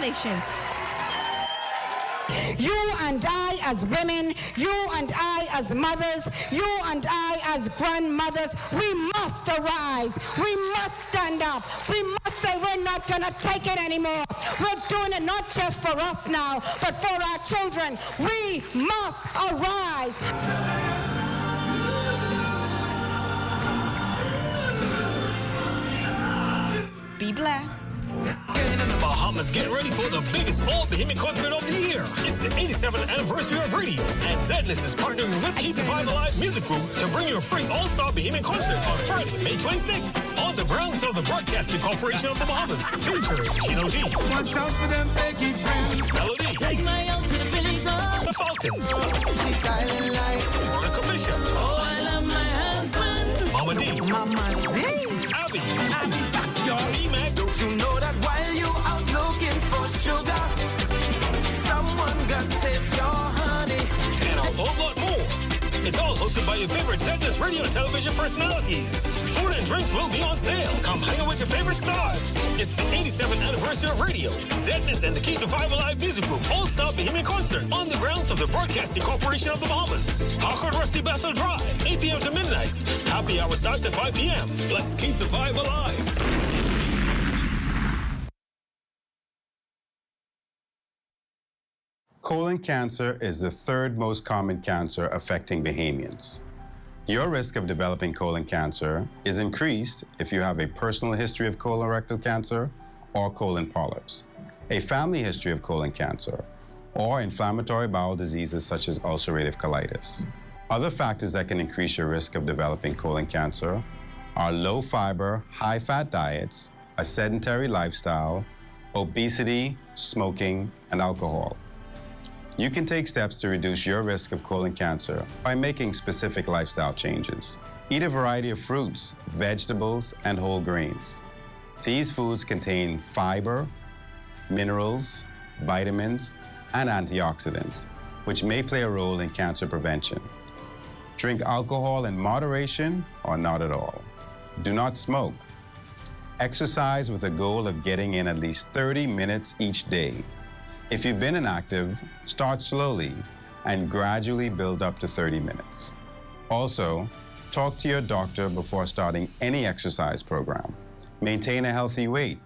Congratulations. You and I as women, you and I as mothers, you and I as grandmothers, we must arise. We must stand up. We must say we're not going to take it anymore. We're doing it not just for us now, but for our children. We must arise. Be blessed. Bahamas, get ready for the biggest all-Bahamian concert of the year. It's the 87th anniversary of radio, and Zedness is partnering with Keep the Vibe Alive Music Group to bring you a free all-star Bahamian concert on Friday, May 26th, on the grounds of the Broadcasting Corporation of the Bahamas, featuring Chino G, Watch out for them fakey friends. Melody, Take my out to the Billy Bob. The Falcons, Silent light. Veronica Bishop, Oh, I love my husband. Mama D, Abby, D-Mac, Don't you know that while you out looking for sugar, someone got to taste your honey? and a whole lot more. It's all hosted by your favorite Zedness radio and television personalities. Food and drinks will be on sale. Come hang out with your favorite stars. It's the 87th anniversary of radio. Zedness and the Keep the Vibe Alive Music Group All-Star Bahamian Concert on the grounds of the Broadcasting Corporation of the Bahamas. Park Rusty Bethel Drive, 8 p.m. to midnight. Happy hour starts at 5 p.m. Let's keep the vibe alive. Colon cancer is the third most common cancer affecting Bahamians. Your risk of developing colon cancer is increased if you have a personal history of colorectal cancer or colon polyps, a family history of colon cancer, or inflammatory bowel diseases such as ulcerative colitis. Other factors that can increase your risk of developing colon cancer are low fiber, high fat diets, a sedentary lifestyle, obesity, smoking, and alcohol. You can take steps to reduce your risk of colon cancer by making specific lifestyle changes. Eat a variety of fruits, vegetables, and whole grains. These foods contain fiber, minerals, vitamins, and antioxidants, which may play a role in cancer prevention. Drink alcohol in moderation or not at all. Do not smoke. Exercise with a goal of getting in at least 30 minutes each day. If you've been inactive, start slowly and gradually build up to 30 minutes. Also, talk to your doctor before starting any exercise program. Maintain a healthy weight.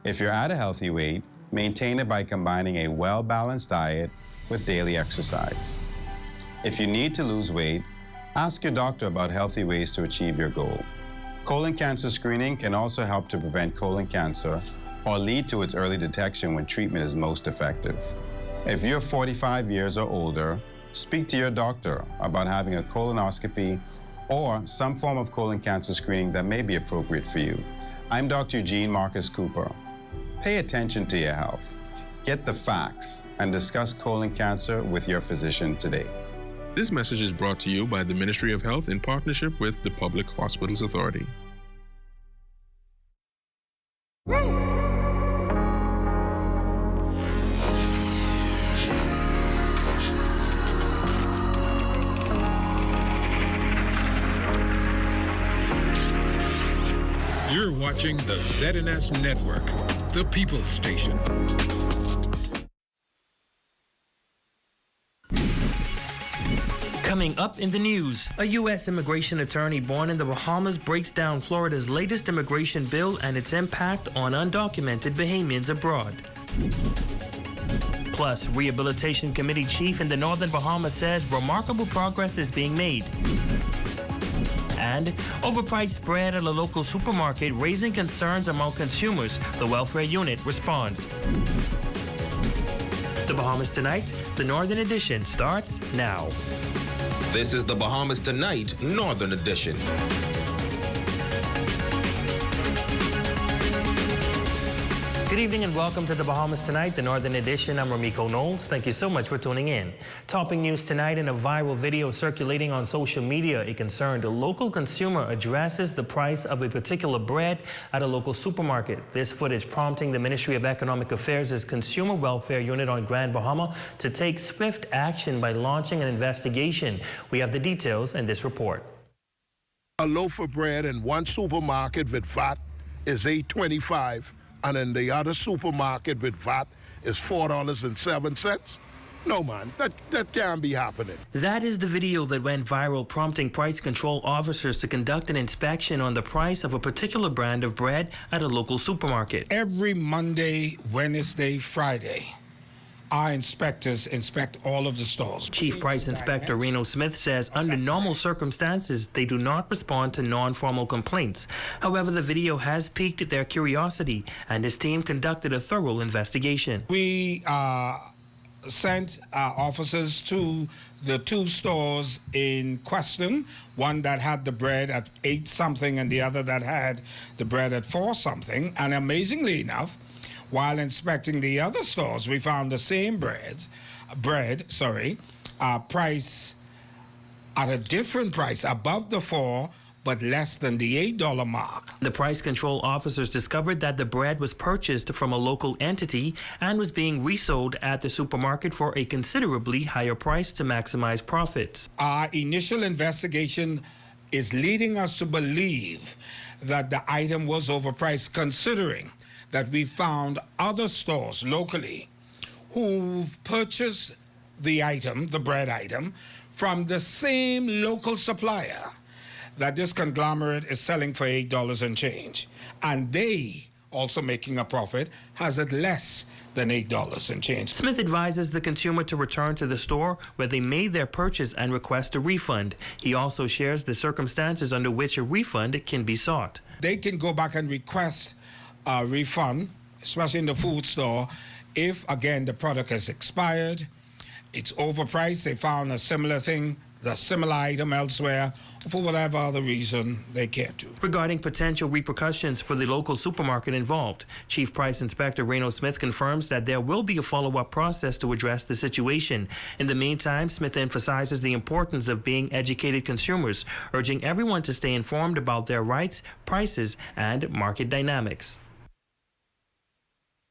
If you're at a healthy weight, maintain it by combining a well-balanced diet with daily exercise. If you need to lose weight, ask your doctor about healthy ways to achieve your goal. Colon cancer screening can also help to prevent colon cancer or lead to its early detection when treatment is most effective. If you're 45 years or older, speak to your doctor about having a colonoscopy or some form of colon cancer screening that may be appropriate for you. I'm Dr. Eugene Marcus Cooper. Pay attention to your health. Get the facts and discuss colon cancer with your physician today. This message is brought to you by the Ministry of Health in partnership with the Public Hospitals Authority. You're watching the ZNS Network, the People's Station. Coming up in the news, a U.S. immigration attorney born in the Bahamas breaks down Florida's latest immigration bill and its impact on undocumented Bahamians abroad. Plus, Rehabilitation Committee chief in the Northern Bahamas says remarkable progress is being made. And overpriced bread at a local supermarket raising concerns among consumers. The welfare unit responds. The Bahamas Tonight, the Northern Edition starts now. This is the Bahamas Tonight, Northern Edition. Good evening and welcome to the Bahamas Tonight, the Northern Edition. I'm Ramiko Knowles. Thank you so much for tuning in. Topping news tonight in a viral video circulating on social media, a concerned local consumer addresses the price of a particular bread at a local supermarket. This footage prompting the Ministry of Economic Affairs' Consumer Welfare Unit on Grand Bahama to take swift action by launching an investigation. We have the details in this report. A loaf of bread in one supermarket with VAT is $8.25. and in the other supermarket with VAT is $4.07? No, man, that can't be happening. That is the video that went viral, prompting price control officers to conduct an inspection on the price of a particular brand of bread at a local supermarket. Every Monday, Wednesday, Friday, our inspectors inspect all of the stores. Chief Price Inspector Reno Smith says under normal circumstances, they do not respond to non-formal complaints. However, the video has piqued their curiosity, and his team conducted a thorough investigation. We sent officers to the two stores in question, one that had the bread at 8 something and the other that had the bread at 4 something. And amazingly enough, while inspecting the other stores, we found the same bread, price at a different price, above the 4, but less than the $8 mark. The price control officers discovered that the bread was purchased from a local entity and was being resold at the supermarket for a considerably higher price to maximize profits. Our initial investigation is leading us to believe that the item was overpriced, considering that we found other stores locally who've purchased the item, the bread item, from the same local supplier that this conglomerate is selling for $8 and change. And they, also making a profit, has it less than $8 and change. Smith advises the consumer to return to the store where they made their purchase and request a refund. He also shares the circumstances under which a refund can be sought. They can go back and request a refund, especially in the food store, if, again, the product has expired, it's overpriced, they found a similar thing, the similar item elsewhere, for whatever other reason they care to. Regarding potential repercussions for the local supermarket involved, Chief Price Inspector Reno Smith confirms that there will be a follow-up process to address the situation. In the meantime, Smith emphasizes the importance of being educated consumers, urging everyone to stay informed about their rights, prices, and market dynamics.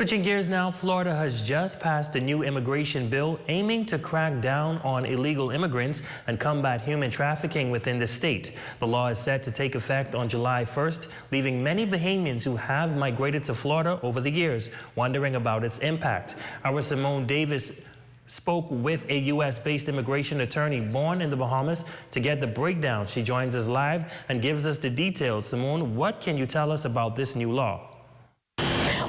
Switching gears now, Florida has just passed a new immigration bill aiming to crack down on illegal immigrants and combat human trafficking within the state. The law is set to take effect on July 1st, leaving many Bahamians who have migrated to Florida over the years wondering about its impact. Our Simone Davis spoke with a U.S.-based immigration attorney born in the Bahamas to get the breakdown. She joins us live and gives us the details. Simone, what can you tell us about this new law?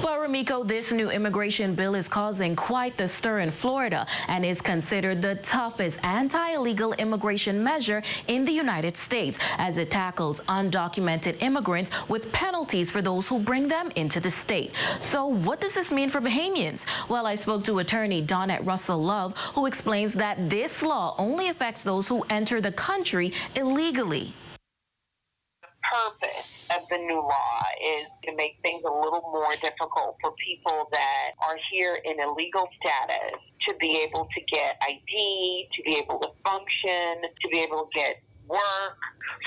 Well, Ramiko, this new immigration bill is causing quite the stir in Florida and is considered the toughest anti-illegal immigration measure in the United States, as it tackles undocumented immigrants with penalties for those who bring them into the state. So what does this mean for Bahamians? Well, I spoke to attorney Donette Russell-Love, who explains that this law only affects those who enter the country illegally. Purpose of the new law is to make things a little more difficult for people that are here in illegal status to be able to get ID, to be able to function, to be able to get work.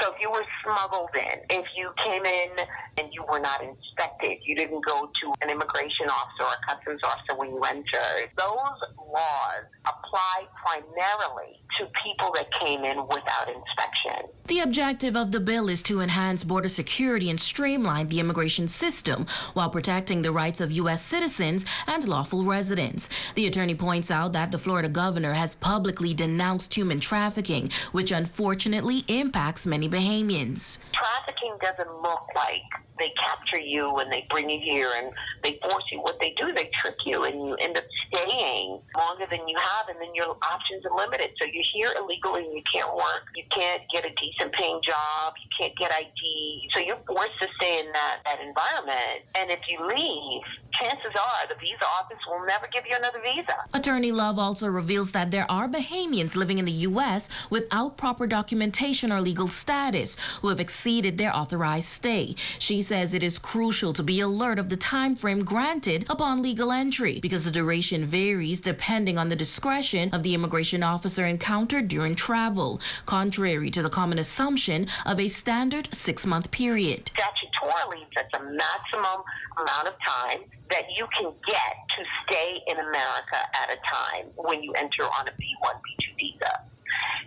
So if you were smuggled in, if you came in and you were not inspected, you didn't go to an immigration officer or a customs officer when you entered, those laws apply primarily to people that came in without inspection. The objective of the bill is to enhance border security and streamline the immigration system while protecting the rights of U.S. citizens and lawful residents. The attorney points out that the Florida governor has publicly denounced human trafficking, which unfortunately impacts many Bahamians. Trafficking doesn't look like they capture you and they bring you here and they force you. What they do, they trick you and you end up staying longer than you have, and then your options are limited. So you're here illegally and you can't work, you can't get a decent paying job, you can't get ID. So you're forced to stay in that environment. And if you leave, chances are the visa office will never give you another visa. Attorney Love also reveals that there are Bahamians living in the U.S. without proper documentation or legal status who have exceeded their authorized stay. She says it is crucial to be alert of the time frame granted upon legal entry because the duration varies depending on the discretion of the immigration officer encountered during travel, contrary to the common assumption of a standard 6-month period. Statutorily, that's a maximum amount of time that you can get to stay in America at a time when you enter on a B1, B2 visa.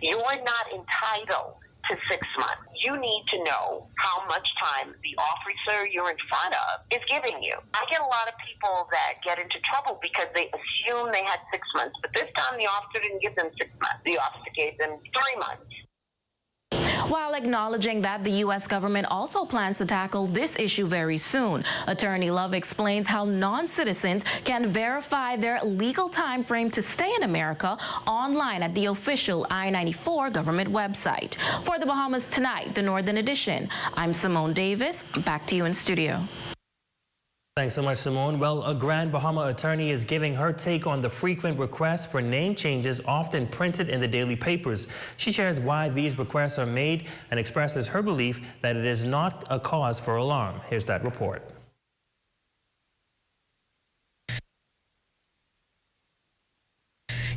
You're not entitled to 6 months. you need to know how much time the officer you're in front of is giving you. I get a lot of people that get into trouble because they assume they had 6 months, but this time the officer didn't give them 6 months. The officer gave them 3 months. While acknowledging that the U.S. government also plans to tackle this issue very soon, Attorney Love explains how non-citizens can verify their legal time frame to stay in America online at the official I-94 government website. For the Bahamas Tonight, the Northern Edition, I'm Simone Davis. Back to you in studio. Thanks so much, Simone. Well, a Grand Bahama attorney is giving her take on the frequent requests for name changes often printed in the daily papers. She shares why these requests are made and expresses her belief that it is not a cause for alarm. Here's that report.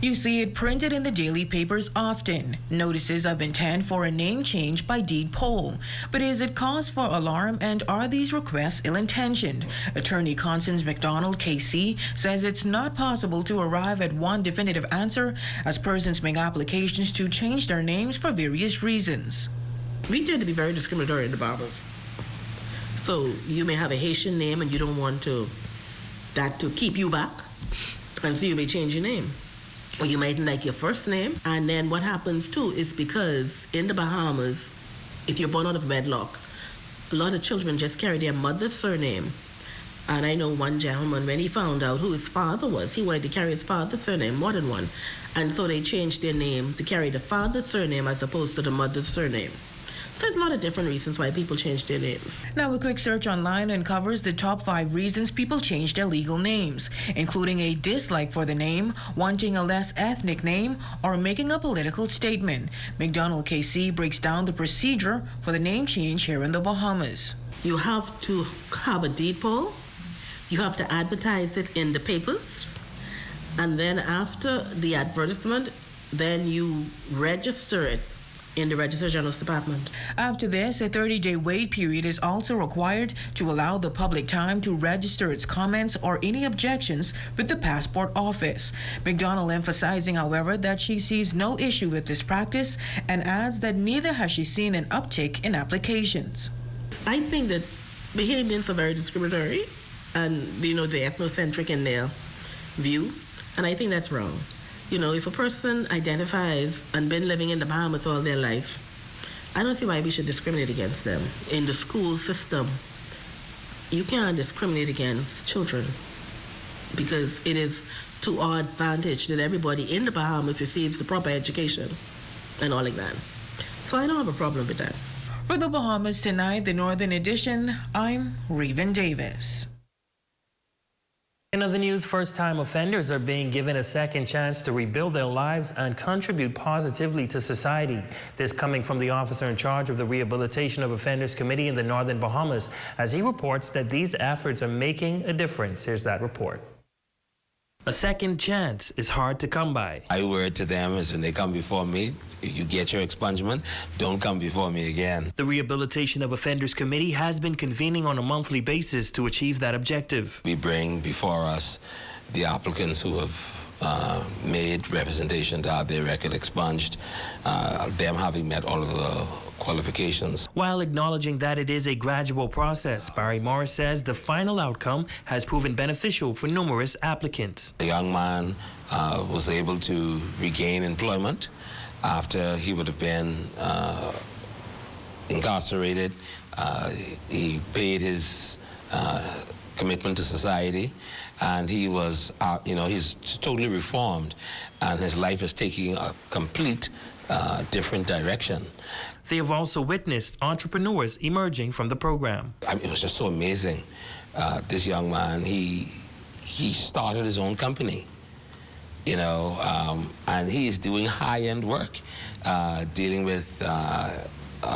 You see it printed in the daily papers often. Notices of intent for a name change by deed poll. But is it cause for alarm, and are these requests ill-intentioned? Attorney Constance McDonald, KC, says it's not possible to arrive at one definitive answer as persons make applications to change their names for various reasons. We tend to be very discriminatory in the Bahamas. So you may have a Haitian name and you don't want that to keep you back, and so you may change your name. Or you might like your first name. And then what happens too is because in the Bahamas, if you're born out of wedlock, a lot of children just carry their mother's surname. And I know one gentleman, when he found out who his father was, he wanted to carry his father's surname, more than one. And so they changed their name to carry the father's surname as opposed to the mother's surname. So there's a lot of different reasons why people change their names. Now, a quick search online uncovers the top 5 reasons people change their legal names, including a dislike for the name, wanting a less ethnic name, or making a political statement. McDonald KC breaks down the procedure for the name change here in the Bahamas. You have to have a deed poll. You have to advertise it in the papers. And then after the advertisement, then you register it in the Register General's Department. After this, a 30-day wait period is also required to allow the public time to register its comments or any objections with the passport office. McDonald emphasizing, however, that she sees no issue with this practice and adds that neither has she seen an uptick in applications. I think that Bahamians are very discriminatory and, they're ethnocentric in their view, and I think that's wrong. If a person identifies and been living in the Bahamas all their life, I don't see why we should discriminate against them. In the school system, you can't discriminate against children because it is to our advantage that everybody in the Bahamas receives the proper education and all like that. So I don't have a problem with that. For the Bahamas Tonight, the Northern Edition, I'm Raven Davis. In other news, first-time offenders are being given a second chance to rebuild their lives and contribute positively to society. This coming from the officer in charge of the Rehabilitation of Offenders Committee in the Northern Bahamas, as he reports that these efforts are making a difference. Here's that report. A second chance is hard to come by. My word to them is when they come before me, if you get your expungement, don't come before me again. The Rehabilitation of Offenders Committee has been convening on a monthly basis to achieve that objective. We bring before us the applicants who have made representation to have their record expunged, them having met all of the qualifications. While acknowledging that it is a gradual process, Barry Morris says the final outcome has proven beneficial for numerous applicants. The young man was able to regain employment after he would have been incarcerated. He paid his commitment to society, and he was, he's totally reformed, and his life is taking a complete different direction. They have also witnessed entrepreneurs emerging from the program. It was just so amazing. This young man, he started his own company, and he is doing high-end work, dealing with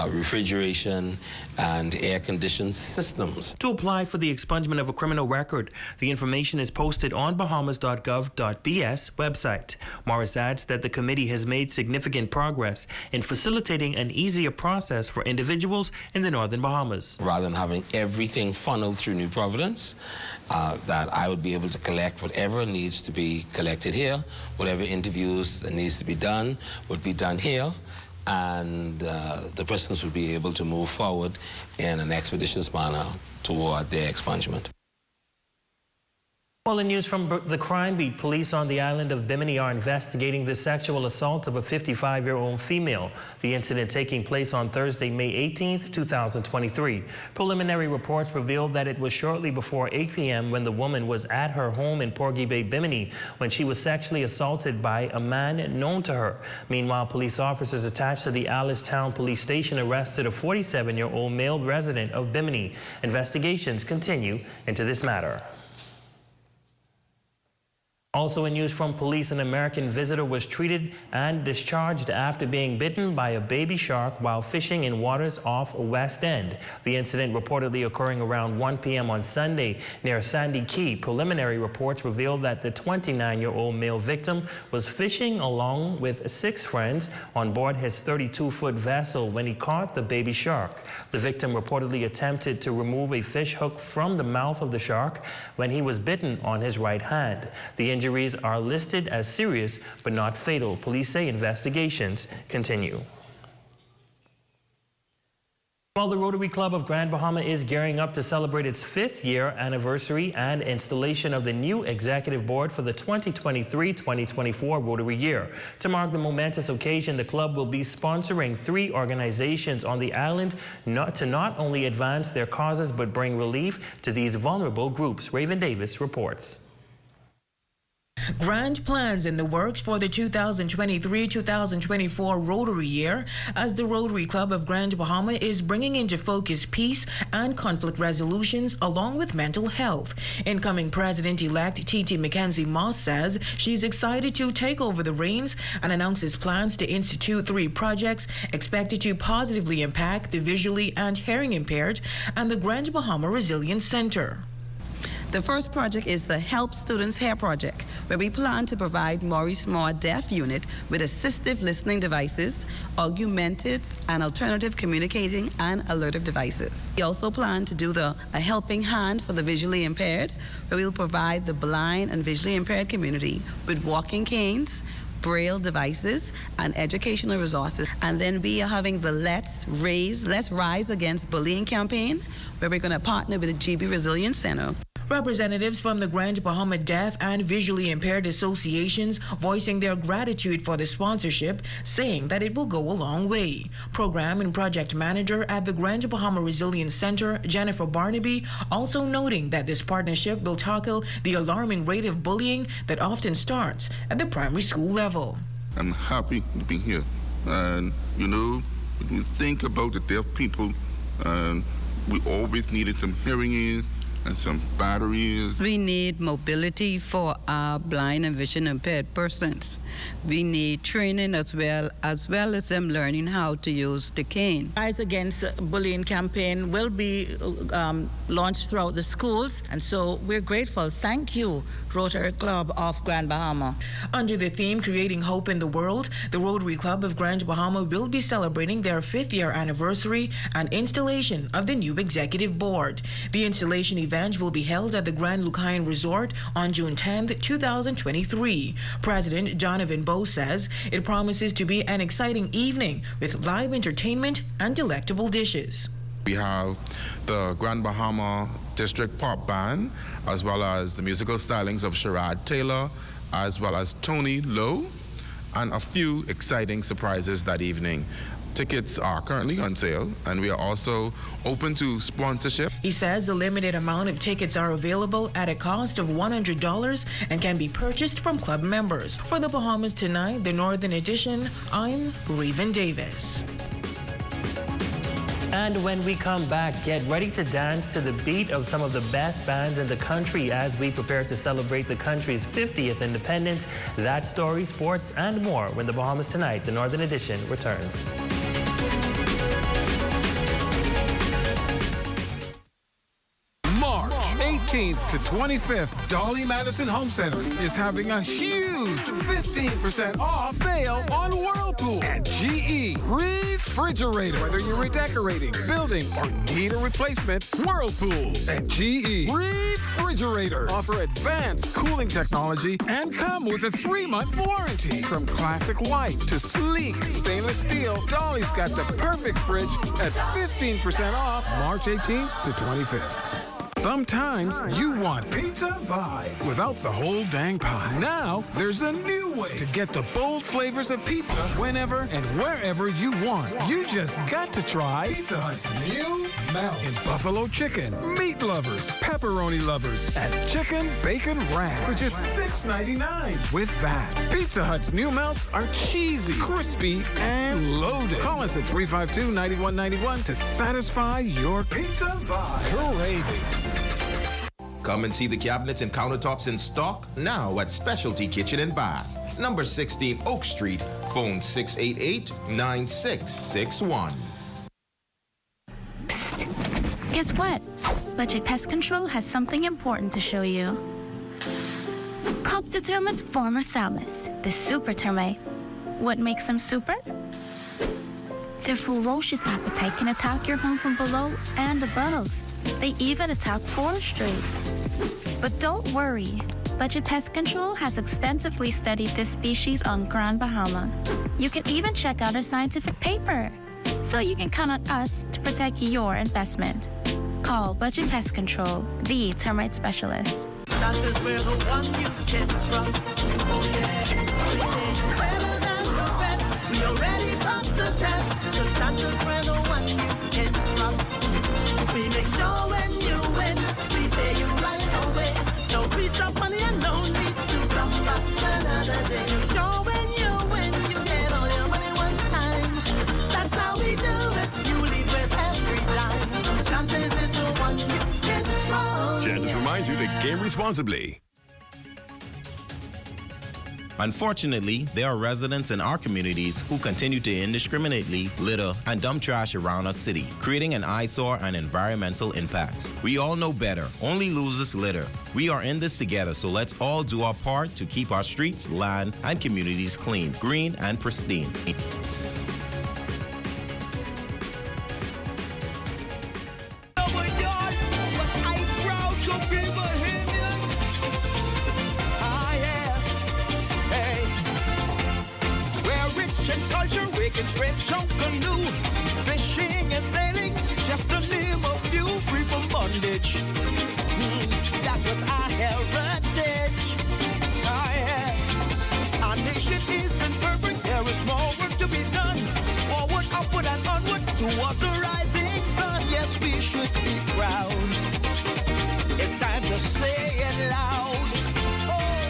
refrigeration and air-conditioned systems. To apply for the expungement of a criminal record, the information is posted on bahamas.gov.bs website. Morris adds that the committee has made significant progress in facilitating an easier process for individuals in the Northern Bahamas. Rather than having everything funneled through New Providence, that I would be able to collect whatever needs to be collected here, whatever interviews that needs to be done would be done here, and the persons will be able to move forward in an expeditious manner toward their expungement. Well, in news from the Crime Beat, police on the island of Bimini are investigating the sexual assault of a 55-year-old female. The incident taking place on Thursday, May 18th, 2023. Preliminary reports revealed that it was shortly before 8 p.m. when the woman was at her home in Porgy Bay, Bimini, when she was sexually assaulted by a man known to her. Meanwhile, police officers attached to the Allenstown Police Station arrested a 47-year-old male resident of Bimini. Investigations continue into this matter. Also in news from police, an American visitor was treated and discharged after being bitten by a baby shark while fishing in waters off West End. The incident reportedly occurring around 1 p.m. on Sunday near Sandy Key. Preliminary reports revealed that the 29-year-old male victim was fishing along with 6 friends on board his 32-foot vessel when he caught the baby shark. The victim reportedly attempted to remove a fish hook from the mouth of the shark when he was bitten on his right hand. The injuries are listed as serious but not fatal. Police say investigations continue. Well, the Rotary Club of Grand Bahama is gearing up to celebrate its 5th year anniversary and installation of the new executive board for the 2023-2024 Rotary year. To mark the momentous occasion, the club will be sponsoring 3 organizations on the island to not only advance their causes but bring relief to these vulnerable groups. Raven Davis reports. Grand plans in the works for the 2023-2024 Rotary year as the Rotary Club of Grand Bahama is bringing into focus peace and conflict resolutions along with mental health. Incoming President-elect Titi McKenzie Moss says she's excited to take over the reins and announces plans to institute 3 projects expected to positively impact the visually and hearing impaired and the Grand Bahama Resilience Center. The first project is the Help Students Hair Project, where we plan to provide Maurice Moore Deaf Unit with assistive listening devices, augmented and alternative communicating and alertive devices. We also plan to do a helping hand for the visually impaired, where we'll provide the blind and visually impaired community with walking canes, Braille devices, and educational resources. And then we are having the Let's Rise Against Bullying campaign, where we're going to partner with the GB Resilience Center. Representatives from the Grand Bahama Deaf and Visually Impaired Associations voicing their gratitude for the sponsorship, saying that it will go a long way. Program and Project Manager at the Grand Bahama Resilience Center, Jennifer Barnaby, also noting that this partnership will tackle the alarming rate of bullying that often starts at the primary school level. I'm happy to be here. And, you know, when you think about the deaf people, we always needed some hearing aids and some batteries. We need mobility for our blind and vision impaired persons. We need training as well as them learning how to use the cane. Rise Against Bullying campaign will be launched throughout the schools, and so we're grateful. Thank you, Rotary Club of Grand Bahama. Under the theme Creating Hope in the World, the Rotary Club of Grand Bahama will be celebrating their 5th year anniversary and installation of the new executive board. The installation event will be held at the Grand Lucayan Resort on June 10th, 2023. President Donovan Bowe says it promises to be an exciting evening with live entertainment and delectable dishes. We have the Grand Bahama District Pop Band, as well as the musical stylings of Sherrod Taylor, as well as Tony Lowe, and a few exciting surprises that evening. Tickets are currently on sale, and we are also open to sponsorship. He says a limited amount of tickets are available at a cost of $100 and can be purchased from club members. For the Bahamas Tonight, the Northern Edition, I'm Raven Davis. And when we come back, get ready to dance to the beat of some of the best bands in the country as we prepare to celebrate the country's 50th independence. That story, sports, and more when the Bahamas Tonight, the Northern Edition, returns. March 18th to 25th, Dolly Madison Home Center is having a huge 15% off sale on Whirlpool and GE refrigerator. Whether you're redecorating, building, or need a replacement, Whirlpool and GE refrigerator refrigerator. Offer advanced cooling technology and come with a 3-month warranty. From classic white to sleek stainless steel, Dolly's got the perfect fridge at 15% off March 18th to 25th. Sometimes you want pizza vibe without the whole dang pie. Now, there's a new way to get the bold flavors of pizza whenever and wherever you want. You just got to try Pizza Hut's new melt in buffalo chicken, meat lovers, pepperoni lovers, and chicken bacon wrap for just $6.99 with VAT. Pizza Hut's new melts are cheesy, crispy, and loaded. Call us at 352-9191 to satisfy your pizza vibe cravings. Come and see the cabinets and countertops in stock now at Specialty Kitchen and Bath. Number 16 Oak Street. Phone 688-9661. Psst. Guess what? Budget Pest Control has something important to show you. Coq de termites former Salmus, the super termite. What makes them super? Their ferocious appetite can attack your home from below and above. They even attack forestry. But don't worry. Budget Pest Control has extensively studied this species on Grand Bahama. You can even check out our scientific paper. So you can count on us to protect your investment. Call Budget Pest Control, the termite specialist. Chances we're the one you can trust. Oh yeah, better than the rest. We already passed the test. Cause chances we're the one you can trust. We make sure when you win, we pay you right away. No piece of money and no need to come back another day. Make sure when you win, you get all your money one time. That's how we do it. You leave with every dime. Chances is the one you can trust. Chances reminds you to game responsibly. Unfortunately, there are residents in our communities who continue to indiscriminately litter and dump trash around our city, creating an eyesore and environmental impact. We all know better. Only losers litter. We are in this together, so let's all do our part to keep our streets, land, and communities clean, green, and pristine. Straight choke canoe, fishing and sailing, just to name a few, free from bondage. That was our heritage. Our nation isn't perfect, there is more work to be done. Forward, upward, and onward towards the rising sun. Yes, we should be proud. It's time to say it loud. Oh,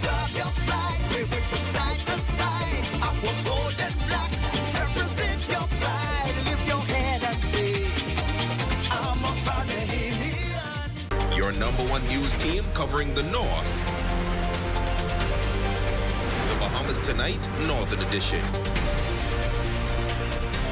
grab your flag, wave it from side to side. Upward, gold and black. Your pride, lift your head and say, I'm a Bahamian. Your number one news team covering the North. The Bahamas Tonight, Northern Edition.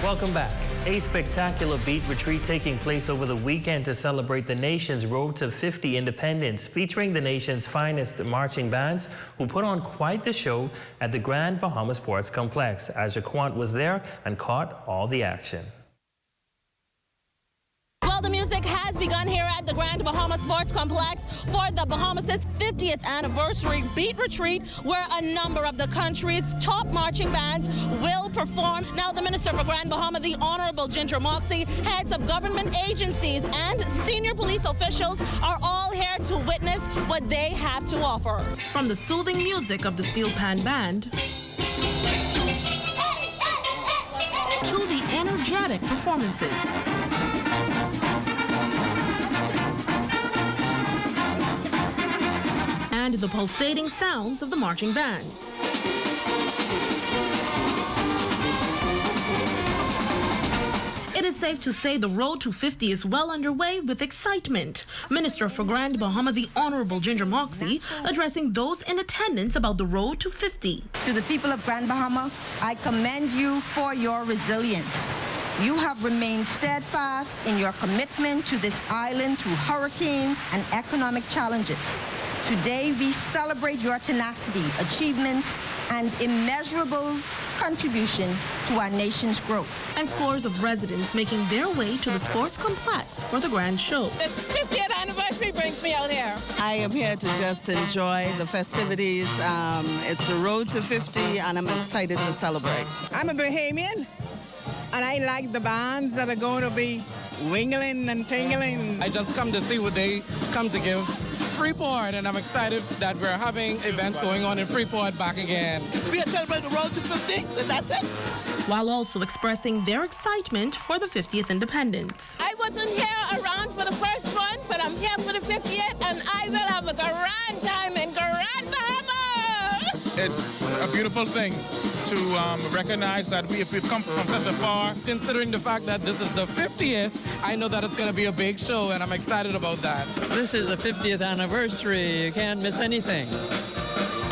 Welcome back. A spectacular beat retreat taking place over the weekend to celebrate the nation's Road to 50 independence, featuring the nation's finest marching bands who put on quite the show at the Grand Bahama Sports Complex. Aja Quant was there and caught all the action. Well, the music has begun here at the Grand Bahama Sports Complex for the Bahamas' 50th anniversary beat retreat, where a number of the country's top marching bands will perform. Now, the Minister for Grand Bahama, the Honorable Ginger Moxie, heads of government agencies and senior police officials are all here to witness what they have to offer. From the soothing music of the Steel Pan Band to the energetic performances. And the pulsating sounds of the marching bands. It is safe to say the Road to 50 is well underway with excitement. Minister for Grand Bahama, the Honorable Ginger Moxie, addressing those in attendance about the Road to 50. To the people of Grand Bahama, I commend you for your resilience. You have remained steadfast in your commitment to this island through hurricanes and economic challenges. Today, we celebrate your tenacity, achievements, and immeasurable contribution to our nation's growth. And scores of residents making their way to the sports complex for the grand show. This 50th anniversary brings me out here. I am here to just enjoy the festivities. It's the road to 50, and I'm excited to celebrate. I'm a Bahamian, and I like the bands that are going to be wingling and tingling. I just come to see what they come to give Freeport, and I'm excited that we're having events going on in Freeport back again. We are celebrating the road to 50, that's it. While also expressing their excitement for the 50th independence. I wasn't here around for the first one, but I'm here for the 50th, and I will have a grand time in Grand Bahama. It's a beautiful thing to recognize that we've come from such a far. Considering the fact that this is the 50th, I know that it's going to be a big show, and I'm excited about that. This is the 50th anniversary. You can't miss anything.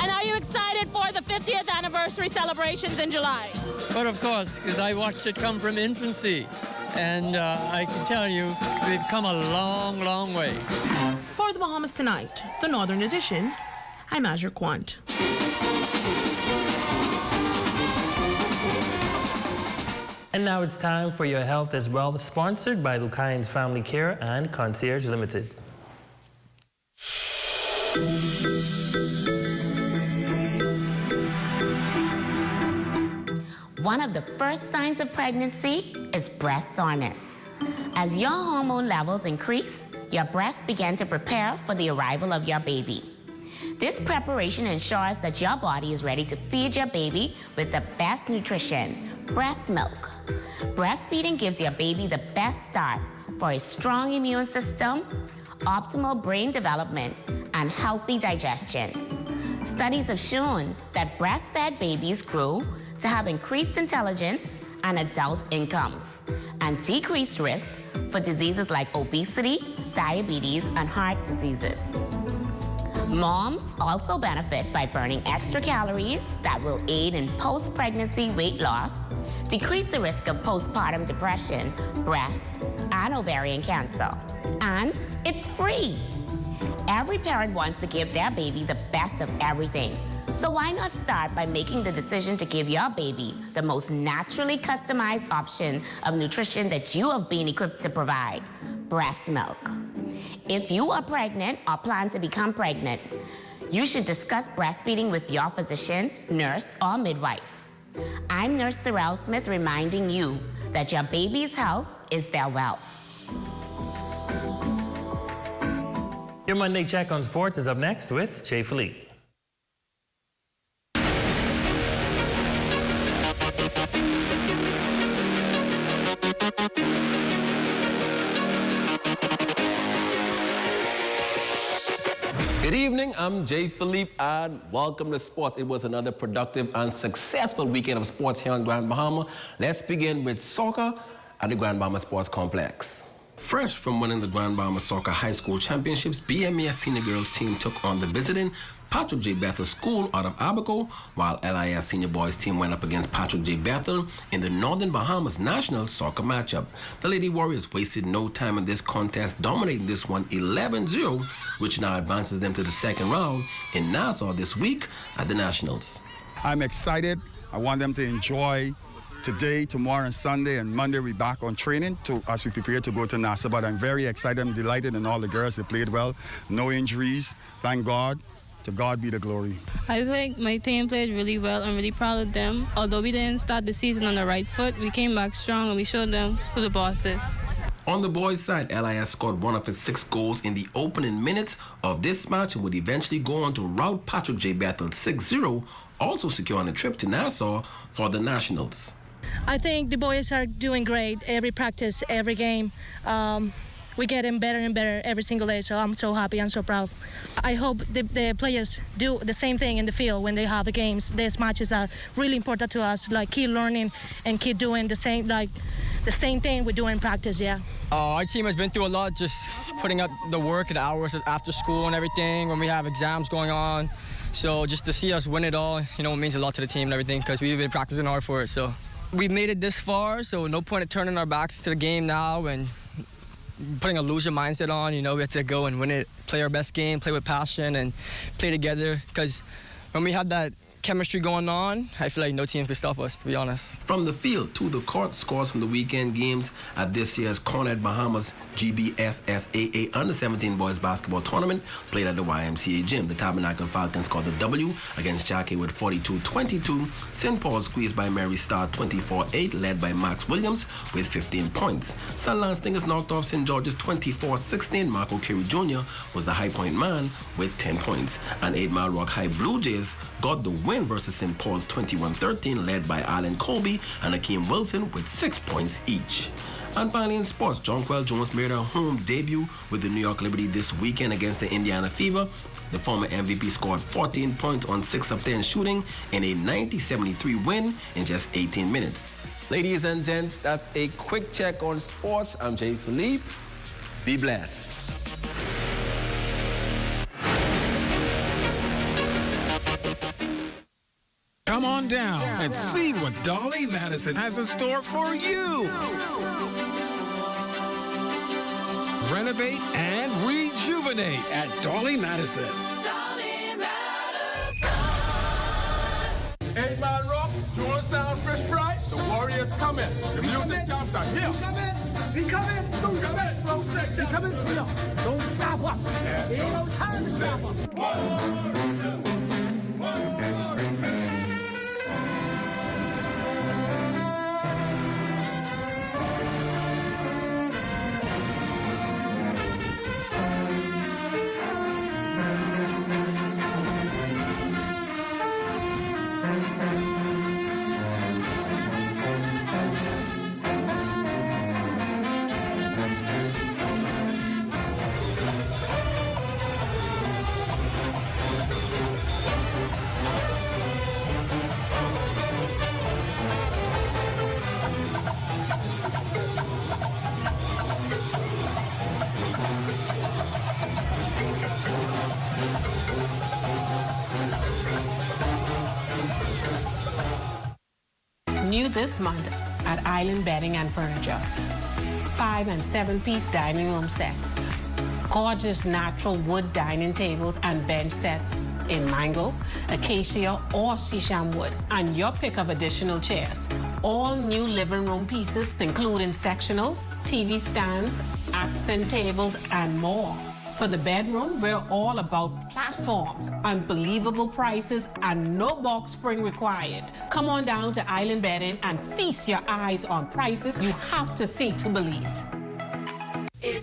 And are you excited for the 50th anniversary celebrations in July? But of course, because I watched it come from infancy. And I can tell you, we've come a long, long way. For the Bahamas Tonight, the Northern Edition, I'm Azure Quant. And now it's time for Your Health is Wealth, sponsored by Lukian's Family Care and Concierge Limited. One of the first signs of pregnancy is breast soreness. As your hormone levels increase, your breasts begin to prepare for the arrival of your baby. This preparation ensures that your body is ready to feed your baby with the best nutrition, breast milk. Breastfeeding gives your baby the best start for a strong immune system, optimal brain development, and healthy digestion. Studies have shown that breastfed babies grow to have increased intelligence and adult incomes, and decreased risk for diseases like obesity, diabetes, and heart diseases. Moms also benefit by burning extra calories that will aid in post-pregnancy weight loss, decrease the risk of postpartum depression, breast, and ovarian cancer. And it's free. Every parent wants to give their baby the best of everything. So why not start by making the decision to give your baby the most naturally customized option of nutrition that you have been equipped to provide, breast milk. If you are pregnant or plan to become pregnant, you should discuss breastfeeding with your physician, nurse, or midwife. I'm Nurse Thorell Smith reminding you that your baby's health is their wealth. Your Monday Check on Sports is up next with Jay Philippe. Good evening, I'm Jay Philippe, and welcome to Sports. It was another productive and successful weekend of sports here in Grand Bahama. Let's begin with soccer at the Grand Bahama Sports Complex. Fresh from winning the Grand Bahama Soccer High School Championships, BMES Senior Girls team took on the visiting Patrick J. Bethel School out of Abaco, while LIS Senior Boys team went up against Patrick J. Bethel in the Northern Bahamas National Soccer matchup. The Lady Warriors wasted no time in this contest, dominating this one 11-0, which now advances them to the second round in Nassau this week at the Nationals. I'm excited. I want them to enjoy today, tomorrow, and Sunday, and Monday we're back on training as we prepare to go to Nassau. But I'm very excited. I'm delighted in all the girls. They played well. No injuries. Thank God. To God be the glory. I think my team played really well. I'm really proud of them. Although we didn't start the season on the right foot, we came back strong and we showed them who the boss is. On the boys' side, LIS scored one of its 6 goals in the opening minutes of this match and would eventually go on to rout Patrick J. Bethel 6-0, also securing a trip to Nassau for the Nationals. I think the boys are doing great. Every practice, every game. We get them better and better every single day, so I'm so happy and so proud. I hope the players do the same thing in the field when they have the games. These matches are really important to us, like keep learning and keep doing the same thing we do in practice, yeah. Our team has been through a lot, just putting up the work, the hours after school and everything, when we have exams going on. So just to see us win it all, it means a lot to the team and everything, because we've been practicing hard for it, so. We made it this far, so no point in turning our backs to the game now, and putting a loser mindset on. You know, we have to go and win it, play our best game, play with passion, and play together. Because when we have that chemistry going on, I feel like no team can stop us, to be honest. From the field to the court, scores from the weekend games at this year's Cornet Bahamas GBSSAA Under-17 Boys Basketball Tournament played at the YMCA Gym. The Tabernacle Falcons scored the W against Jackie with 42-22. St. Paul squeezed by Mary Star 24-8, led by Max Williams with 15 points. St. Lance Stingers knocked off St. George's 24-16. Marco Carey Jr. was the high point man with 10 points. And 8 Mile Rock High Blue Jays got the win versus St. Paul's 21-13, led by Alan Colby and Akeem Wilson with 6 points each. And finally in sports, Jonquel Jones made her home debut with the New York Liberty this weekend against the Indiana Fever. The former MVP scored 14 points on 6 of 10 shooting in a 90-73 win in just 18 minutes. Ladies and gents, that's a quick check on sports. I'm Jay Philippe. Be blessed. Come on down and see what Dolly Madison has in store for you. Renovate and rejuvenate at Dolly Madison. Dolly Madison. 8 Mile Rock, Georgetown Fish Fry, the Warriors coming. The music jumps are here. We coming. Don't stop. We coming for you. Don't stop up. There ain't no time to stop up. New this month at Island Bedding and Furniture. 5- and 7-piece dining room sets. Gorgeous natural wood dining tables and bench sets in mango, acacia, or shisham wood. And your pick of additional chairs. All new living room pieces, including sectional, TV stands, accent tables, and more. For the bedroom, we're all about platforms, unbelievable prices, and no box spring required. Come on down to Island Bedding and feast your eyes on prices you have to see to believe.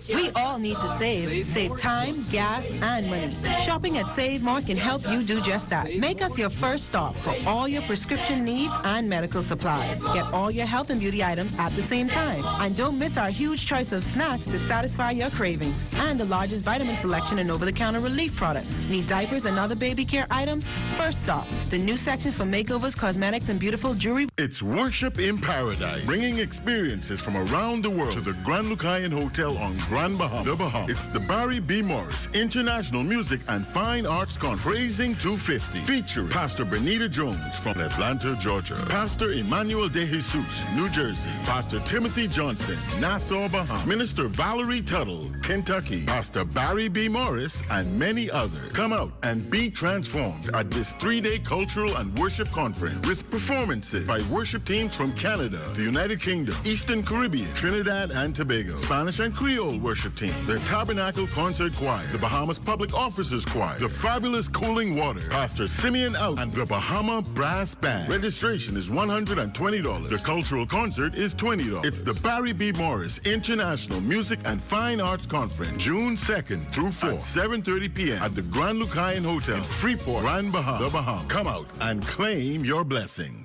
We all need to save time, gas, and money. Shopping at Save More can help you do just that. Make us your first stop for all your prescription needs and medical supplies. Get all your health and beauty items at the same time. And don't miss our huge choice of snacks to satisfy your cravings. And the largest vitamin selection and over-the-counter relief products. Need diapers and other baby care items? First stop, the new section for makeovers, cosmetics, and beautiful jewelry. It's Worship in Paradise, bringing experiences from around the world to the Grand Lucayan Hotel on Grand Bahama, the Bahamas. It's the Barry B. Morris International Music and Fine Arts Conference, Praising 250, featuring Pastor Benita Jones from Atlanta, Georgia, Pastor Emmanuel De Jesus, New Jersey, Pastor Timothy Johnson, Nassau, Bahamas, Minister Valerie Tuttle, Kentucky, Pastor Barry B. Morris, and many others. Come out and be transformed at this 3-day cultural and worship conference with performances by worship teams from Canada, the United Kingdom, Eastern Caribbean, Trinidad and Tobago, Spanish and Creole worship team, the Tabernacle Concert Choir, the Bahamas Public Officers Choir, the Fabulous Cooling Water, Pastor Simeon Out, and the Bahama Brass Band. Registration is $120. The cultural concert is $20. It's the Barry B. Morris International Music and Fine Arts Conference, June 2nd through 4th, 7:30 p.m. at the Grand Lucayan Hotel in Freeport, Grand Bahama, the Bahamas. Come out and claim your blessing.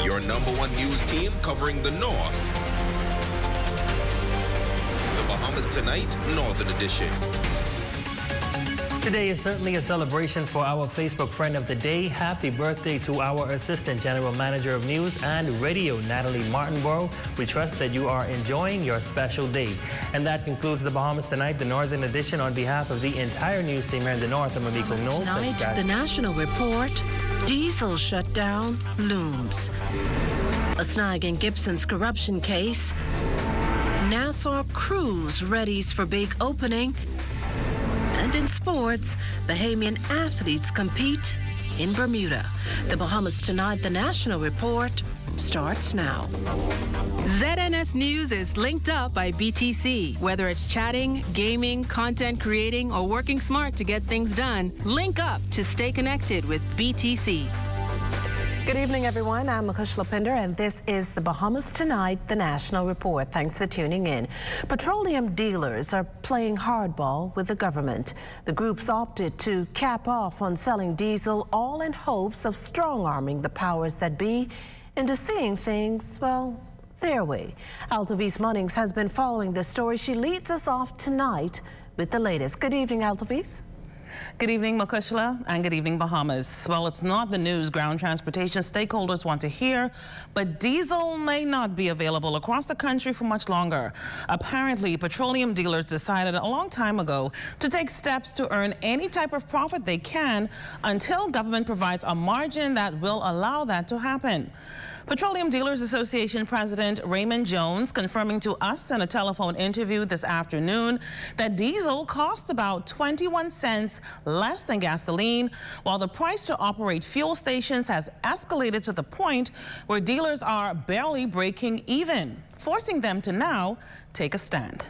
Your #1 news team covering the North. The Bahamas Tonight, Northern Edition. Today is certainly a celebration for our Facebook friend of the day. Happy birthday to our Assistant General Manager of News and Radio, Natalie Martinborough. We trust that you are enjoying your special day. And that concludes the Bahamas Tonight, the Northern Edition. On behalf of the entire news team here in the North, I'm Amiko Knowles. Tonight, the National Report, diesel shutdown looms. A snag in Gibson's corruption case. Nassau cruise readies for big opening. And in sports, Bahamian athletes compete in Bermuda. The Bahamas Tonight, the National Report, starts now. ZNS News is linked up by BTC. Whether it's chatting, gaming, content creating, or working smart to get things done, link up to stay connected with BTC. Good evening, everyone. I'm Makushla Pinder, and this is the Bahamas Tonight, the National Report. Thanks for tuning in. Petroleum dealers are playing hardball with the government. The groups opted to cap off on selling diesel, all in hopes of strong-arming the powers that be into seeing things, well, their way. Altavis Munnings has been following this story. She leads us off tonight with the latest. Good evening, Altavis. Good evening, Makushla, and good evening, Bahamas. Well, it's not the news ground transportation stakeholders want to hear, but diesel may not be available across the country for much longer. Apparently, petroleum dealers decided a long time ago to take steps to earn any type of profit they can until government provides a margin that will allow that to happen. Petroleum Dealers Association President Raymond Jones confirming to us in a telephone interview this afternoon that diesel costs about 21 cents less than gasoline, while the price to operate fuel stations has escalated to the point where dealers are barely breaking even, forcing them to now take a stand.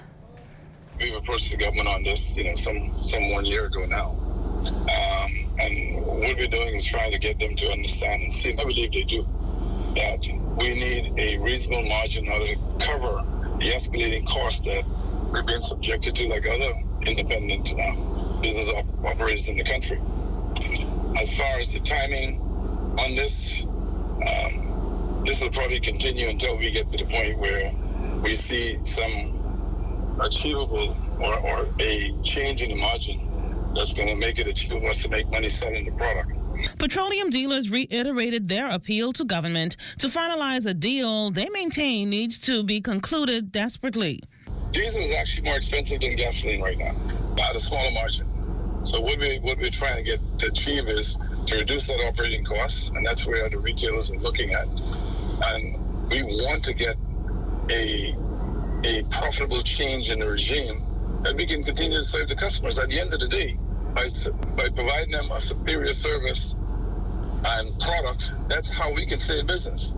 We've approached the government on this, some 1 year ago now. And what we're doing is trying to get them to understand and see, I believe they do, that we need a reasonable margin in order to cover the escalating costs that we've been subjected to like other independent business operators in the country. As far as the timing on this, this will probably continue until we get to the point where we see some achievable or a change in the margin that's going to make it achievable for us to make money selling the product. Petroleum dealers reiterated their appeal to government to finalize a deal they maintain needs to be concluded desperately. Diesel is actually more expensive than gasoline right now, by a smaller margin. So what we're trying to achieve is to reduce that operating cost, and that's where the retailers are looking at. And we want to get a profitable change in the regime that we can continue to serve the customers. At the end of the day, by providing them a superior service and product, that's how we can stay in business.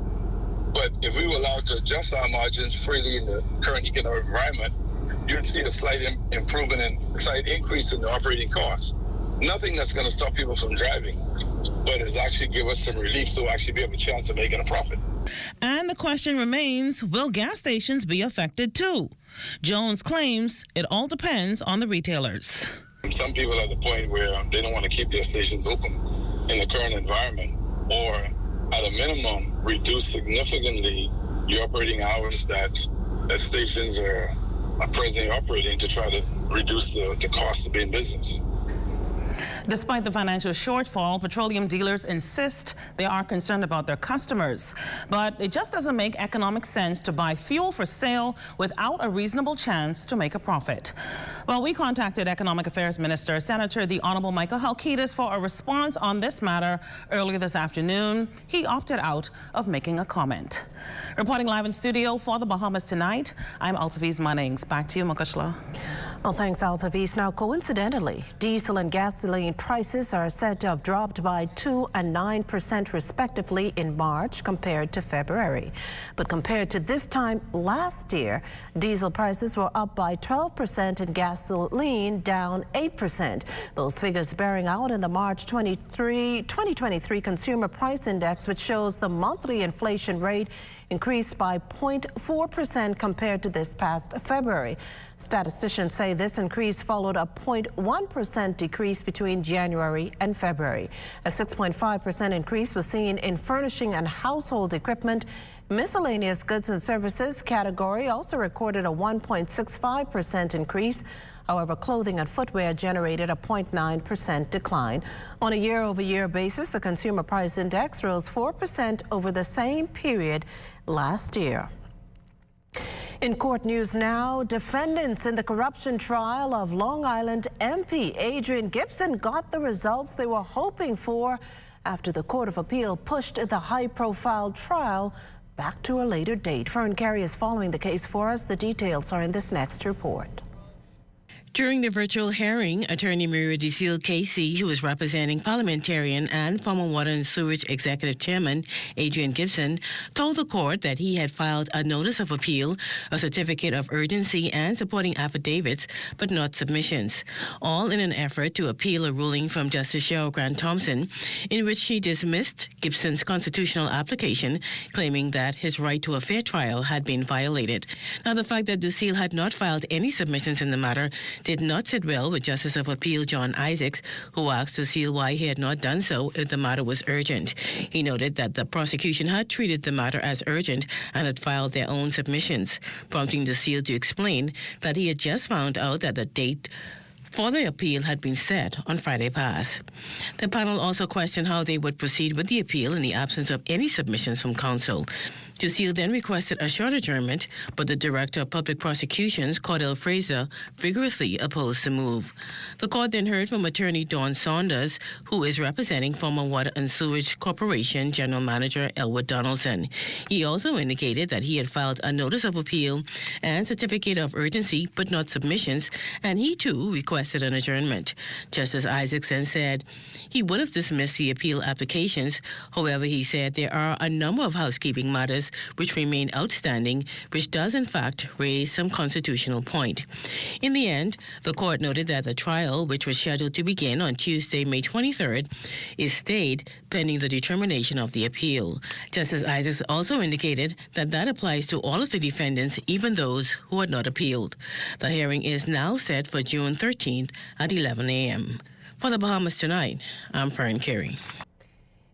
But if we were allowed to adjust our margins freely in the current economic environment, you'd see a slight improvement and slight increase in the operating costs. Nothing that's going to stop people from driving, but it's actually give us some relief so we'll actually be have a chance of making a profit. And the question remains, will gas stations be affected too? Jones claims it all depends on the retailers. Some people are at the point where they don't want to keep their stations open in the current environment, or at a minimum, reduce significantly the operating hours that stations are presently operating to try to reduce the cost of being business. Despite the financial shortfall, petroleum dealers insist they are concerned about their customers. But it just doesn't make economic sense to buy fuel for sale without a reasonable chance to make a profit. Well, we contacted Economic Affairs Minister, Senator the Honorable Michael Halkitis, for a response on this matter earlier this afternoon. He opted out of making a comment. Reporting live in studio for the Bahamas Tonight, I'm Altavis Munnings. Back to you, Makushla. Well, thanks, Altavis. Now, coincidentally, diesel and gasoline prices are said to have dropped by 2% and 9% respectively in March compared to February. But compared to this time last year, diesel prices were up by 12% and gasoline down 8%. Those figures bearing out in the March 2023 Consumer Price Index, which shows the monthly inflation rate increased by 0.4% compared to this past February. Statisticians say this increase followed a 0.1% decrease between January and February. A 6.5% increase was seen in furnishing and household equipment. Miscellaneous goods and services category also recorded a 1.65% increase. However, clothing and footwear generated a 0.9% decline. On a year-over-year basis, the Consumer Price Index rose 4% over the same period last year. In court news now, defendants in the corruption trial of Long Island MP Adrian Gibson got the results they were hoping for after the Court of Appeal pushed the high-profile trial back to a later date. Fern Carey is following the case for us. The details are in this next report. During the virtual hearing, attorney Miriam DeSille KC, who is representing parliamentarian and former Water and Sewage Executive Chairman Adrian Gibson, told the court that he had filed a notice of appeal, a certificate of urgency, and supporting affidavits, but not submissions, all in an effort to appeal a ruling from Justice Cheryl Grant Thompson, in which she dismissed Gibson's constitutional application, claiming that his right to a fair trial had been violated. Now, the fact that DeSille had not filed any submissions in the matter did not sit well with Justice of Appeal John Isaacs, who asked DeSille why he had not done so if the matter was urgent. He noted that the prosecution had treated the matter as urgent and had filed their own submissions, prompting DeSille to explain that he had just found out that the date for the appeal had been set on Friday past. The panel also questioned how they would proceed with the appeal in the absence of any submissions from counsel. DeSille then requested a short adjournment, but the Director of Public Prosecutions, Cordell Fraser, vigorously opposed the move. The court then heard from attorney Dawn Saunders, who is representing former Water and Sewage Corporation General Manager Elwood Donaldson. He also indicated that he had filed a notice of appeal and certificate of urgency, but not submissions, and he too requested an adjournment. Justice Isaacs then said he would have dismissed the appeal applications. However, he said there are a number of housekeeping matters which remain outstanding, which does in fact raise some constitutional point. In the end, the court noted that the trial, which was scheduled to begin on Tuesday, May 23rd, is stayed pending the determination of the appeal. Justice Isaacs also indicated that that applies to all of the defendants, even those who had not appealed. The hearing is now set for June 13th at 11 a.m. For the Bahamas Tonight, I'm Fern Carey.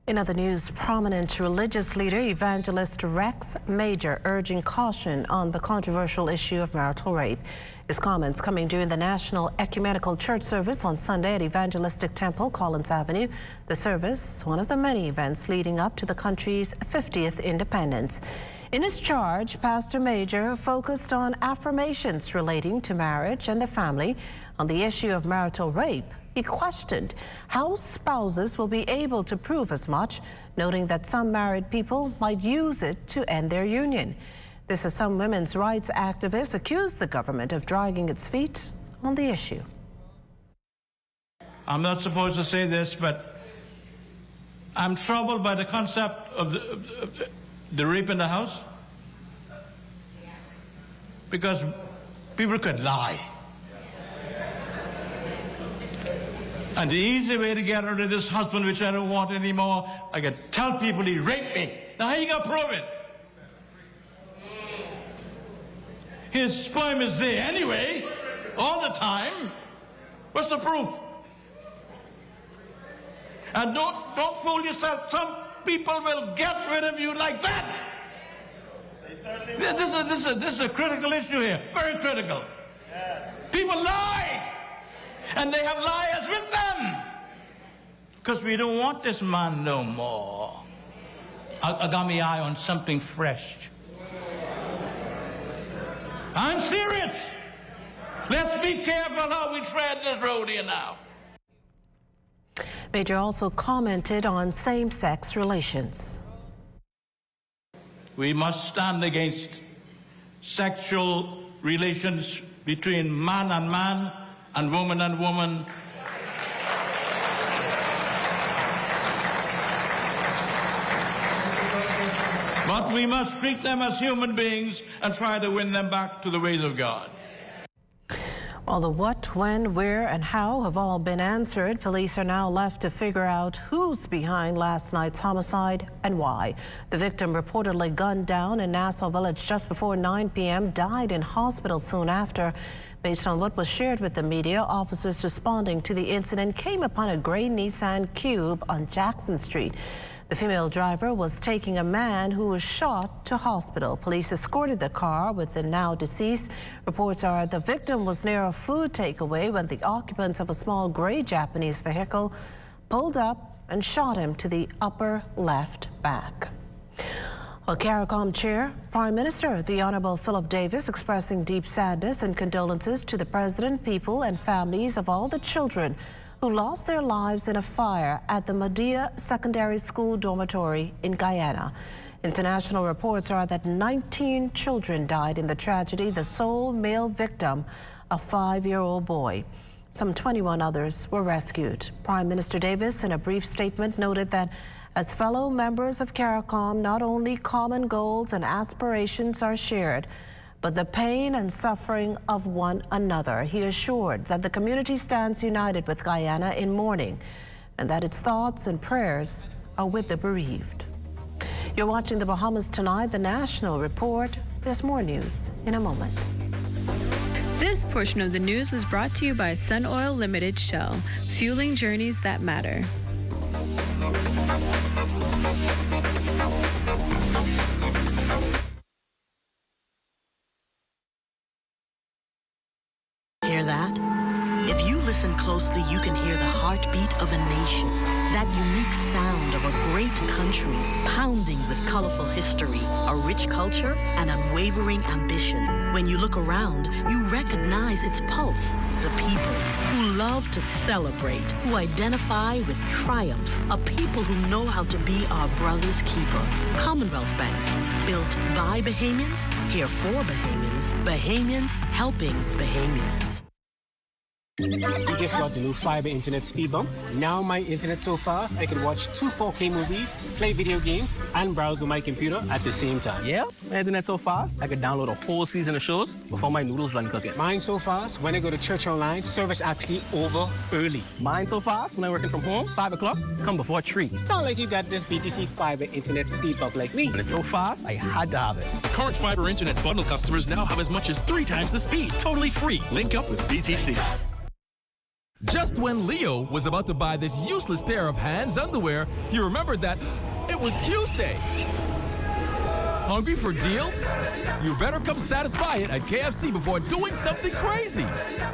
In other news, prominent religious leader evangelist Rex Major urging caution on the controversial issue of marital rape. His comments coming during the National Ecumenical Church service on Sunday at Evangelistic Temple, Collins Avenue. The service, one of the many events leading up to the country's 50th independence. In his charge, Pastor Major focused on affirmations relating to marriage and the family. On the issue of marital rape, he questioned how spouses will be able to prove as much, noting that some married people might use it to end their union. This as some women's rights activists accuse the government of dragging its feet on the issue. I'm not supposed to say this, but I'm troubled by the concept of the rape in the house, because people could lie. And the easy way to get rid of this husband, which I don't want anymore, I can tell people he raped me. Now how you gonna prove it? His sperm is there anyway, all the time. What's the proof? And don't fool yourself. Some people will get rid of you like that. This is a critical issue here, very critical. Yes. People lie. And they have liars with them. Because we don't want this man no more. I got my eye on something fresh. I'm serious. Let's be careful how we tread this road here now. Major also commented on same-sex relations. We must stand against sexual relations between man and man and woman and woman. But we must treat them as human beings and try to win them back to the ways of God. While the what, when, where, and how have all been answered, police are now left to figure out who's behind last night's homicide and why. The victim, reportedly gunned down in Nassau Village just before 9 p.m., died in hospital soon after. Based on what was shared with the media, officers responding to the incident came upon a gray Nissan Cube on Jackson Street. The female driver was taking a man who was shot to hospital. Police escorted the car with the now deceased. Reports are the victim was near a food takeaway when the occupants of a small gray Japanese vehicle pulled up and shot him to the upper left back. Well, CARICOM Chair, Prime Minister, the Honourable Philip Davis, expressing deep sadness and condolences to the President, people and families of all the children who lost their lives in a fire at the Madia Secondary School dormitory in Guyana. International reports are that 19 children died in the tragedy, the sole male victim, a 5-year-old boy. Some 21 others were rescued. Prime Minister Davis, in a brief statement, noted that as fellow members of CARICOM, not only common goals and aspirations are shared, but the pain and suffering of one another. He assured that the community stands united with Guyana in mourning and that its thoughts and prayers are with the bereaved. You're watching the Bahamas Tonight, the National Report. There's more news in a moment. This portion of the news was brought to you by Sun Oil Limited Shell, fueling journeys that matter. Hear that? If you listen closely, you can hear the heartbeat of a nation. That unique sound of a great country, pounding with colorful history, a rich culture, and unwavering ambition. When you look around, you recognize its pulse. The people who love to celebrate, who identify with triumph, a people who know how to be our brother's keeper. Commonwealth Bank, built by Bahamians, here for Bahamians, Bahamians helping Bahamians. We just got the new fiber internet speed bump. Now my internet so fast I can watch 2 4K movies, play video games, and browse on my computer at the same time. Yeah, my internet so fast I could download a whole season of shows before my noodles done cooking. Mine so fast when I go to church online, service actually over early. Mine so fast when I'm working from home, 5 o'clock, come before 3. Sound like you got this BTC fiber internet speed bump like me. And it's so fast, I had to have it. Current fiber internet bundle customers now have as much as 3 times the speed. Totally free. Link up with BTC. Just when Leo was about to buy this useless pair of Hands underwear, he remembered that it was Tuesday. Hungry for deals? You better come satisfy it at KFC before doing something crazy.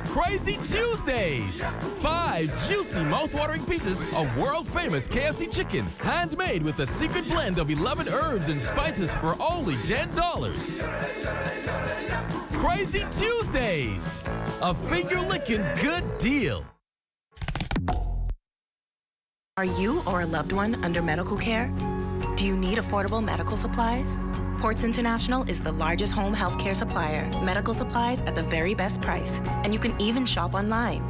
Crazy Tuesdays! 5 juicy, mouth-watering pieces of world-famous KFC chicken, handmade with a secret blend of 11 herbs and spices for only $10. Crazy Tuesdays! A finger-licking good deal. Are you or a loved one under medical care? Do you need affordable medical supplies? Ports International is the largest home health care supplier. Medical supplies at the very best price. And you can even shop online.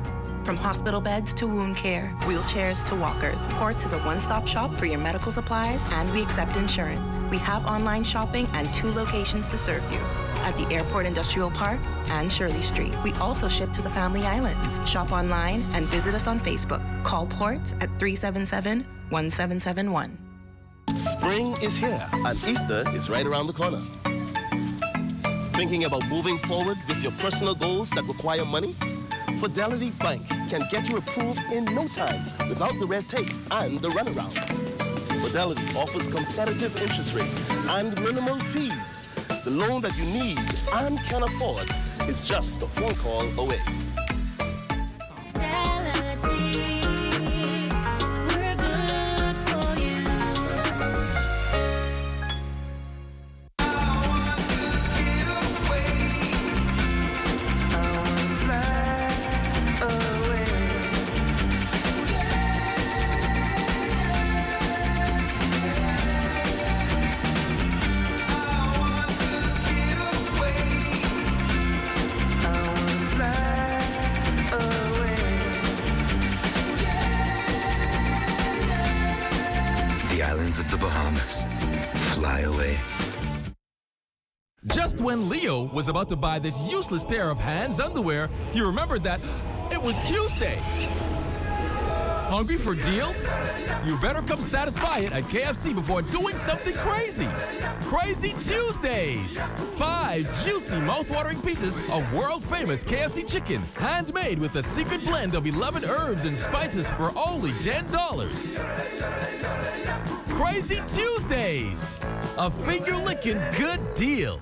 From hospital beds to wound care, wheelchairs to walkers, Ports is a one-stop shop for your medical supplies, and we accept insurance. We have online shopping and 2 locations to serve you. At the Airport Industrial Park and Shirley Street. We also ship to the Family Islands. Shop online and visit us on Facebook. Call Ports at 377-1771. Spring is here and Easter is right around the corner. Thinking about moving forward with your personal goals that require money? Fidelity Bank can get you approved in no time without the red tape and the runaround. Fidelity offers competitive interest rates and minimum fees. The loan that you need and can afford is just a phone call away. We're good for you. Of the Bahamas. Fly away. Just when Leo was about to buy this useless pair of Hands underwear, he remembered that it was Tuesday. Hungry for deals? You better come satisfy it at KFC before doing something crazy. Crazy Tuesdays! 5 juicy, mouth-watering pieces of world-famous KFC chicken, handmade with a secret blend of 11 herbs and spices for only $10. Crazy Tuesdays! A finger-licking good deal.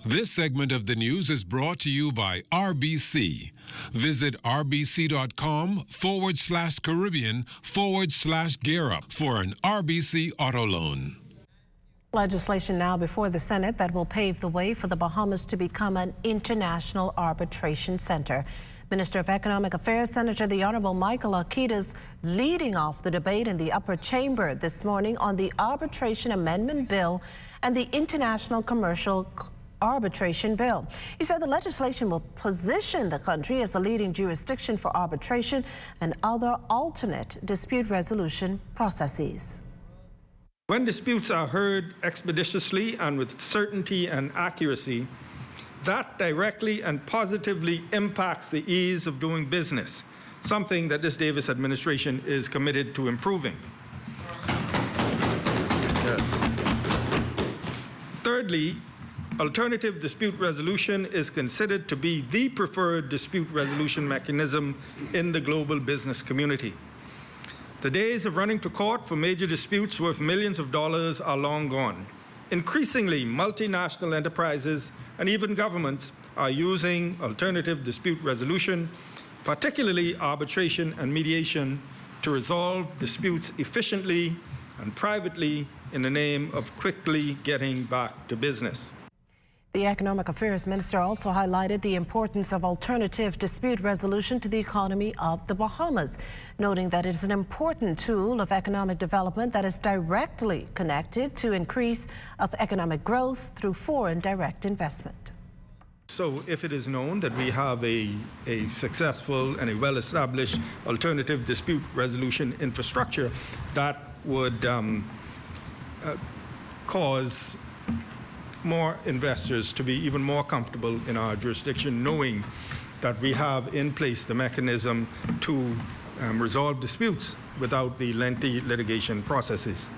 This segment of the news is brought to you by RBC. Visit rbc.com/Caribbean/gear-up for an RBC auto loan. Legislation now before the Senate that will pave the way for the Bahamas to become an international arbitration center. Minister of Economic Affairs, Senator the Honorable Michael Akitas, leading off the debate in the upper chamber this morning on the Arbitration Amendment Bill and the International Commercial Arbitration Bill. He said the legislation will position the country as a leading jurisdiction for arbitration and other alternate dispute resolution processes. When disputes are heard expeditiously and with certainty and accuracy, that directly and positively impacts the ease of doing business, something that this Davis administration is committed to improving. Yes. Thirdly, alternative dispute resolution is considered to be the preferred dispute resolution mechanism in the global business community. The days of running to court for major disputes worth millions of dollars are long gone. Increasingly, multinational enterprises and even governments are using alternative dispute resolution, particularly arbitration and mediation, to resolve disputes efficiently and privately in the name of quickly getting back to business. The Economic Affairs Minister also highlighted the importance of alternative dispute resolution to the economy of the Bahamas, noting that it is an important tool of economic development that is directly connected to increase of economic growth through foreign direct investment. So if it is known that we have a successful and a well-established alternative dispute resolution infrastructure, that would cause more investors to be even more comfortable in our jurisdiction, knowing that we have in place the mechanism to resolve disputes without the lengthy litigation processes.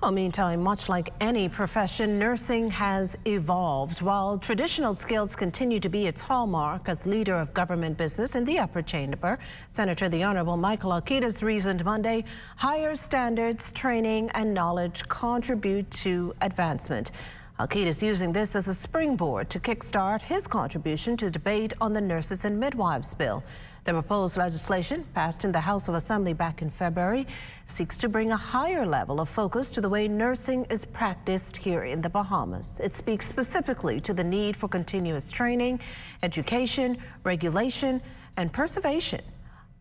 Well, meantime, much like any profession, nursing has evolved. While traditional skills continue to be its hallmark as leader of government business in the upper chamber, Senator the Honorable Michael Akitas reasoned Monday higher standards, training, and knowledge contribute to advancement. Akitas using this as a springboard to kickstart his contribution to debate on the Nurses and Midwives Bill. The proposed legislation, passed in the House of Assembly back in February, seeks to bring a higher level of focus to the way nursing is practiced here in the Bahamas. It speaks specifically to the need for continuous training, education, regulation, and preservation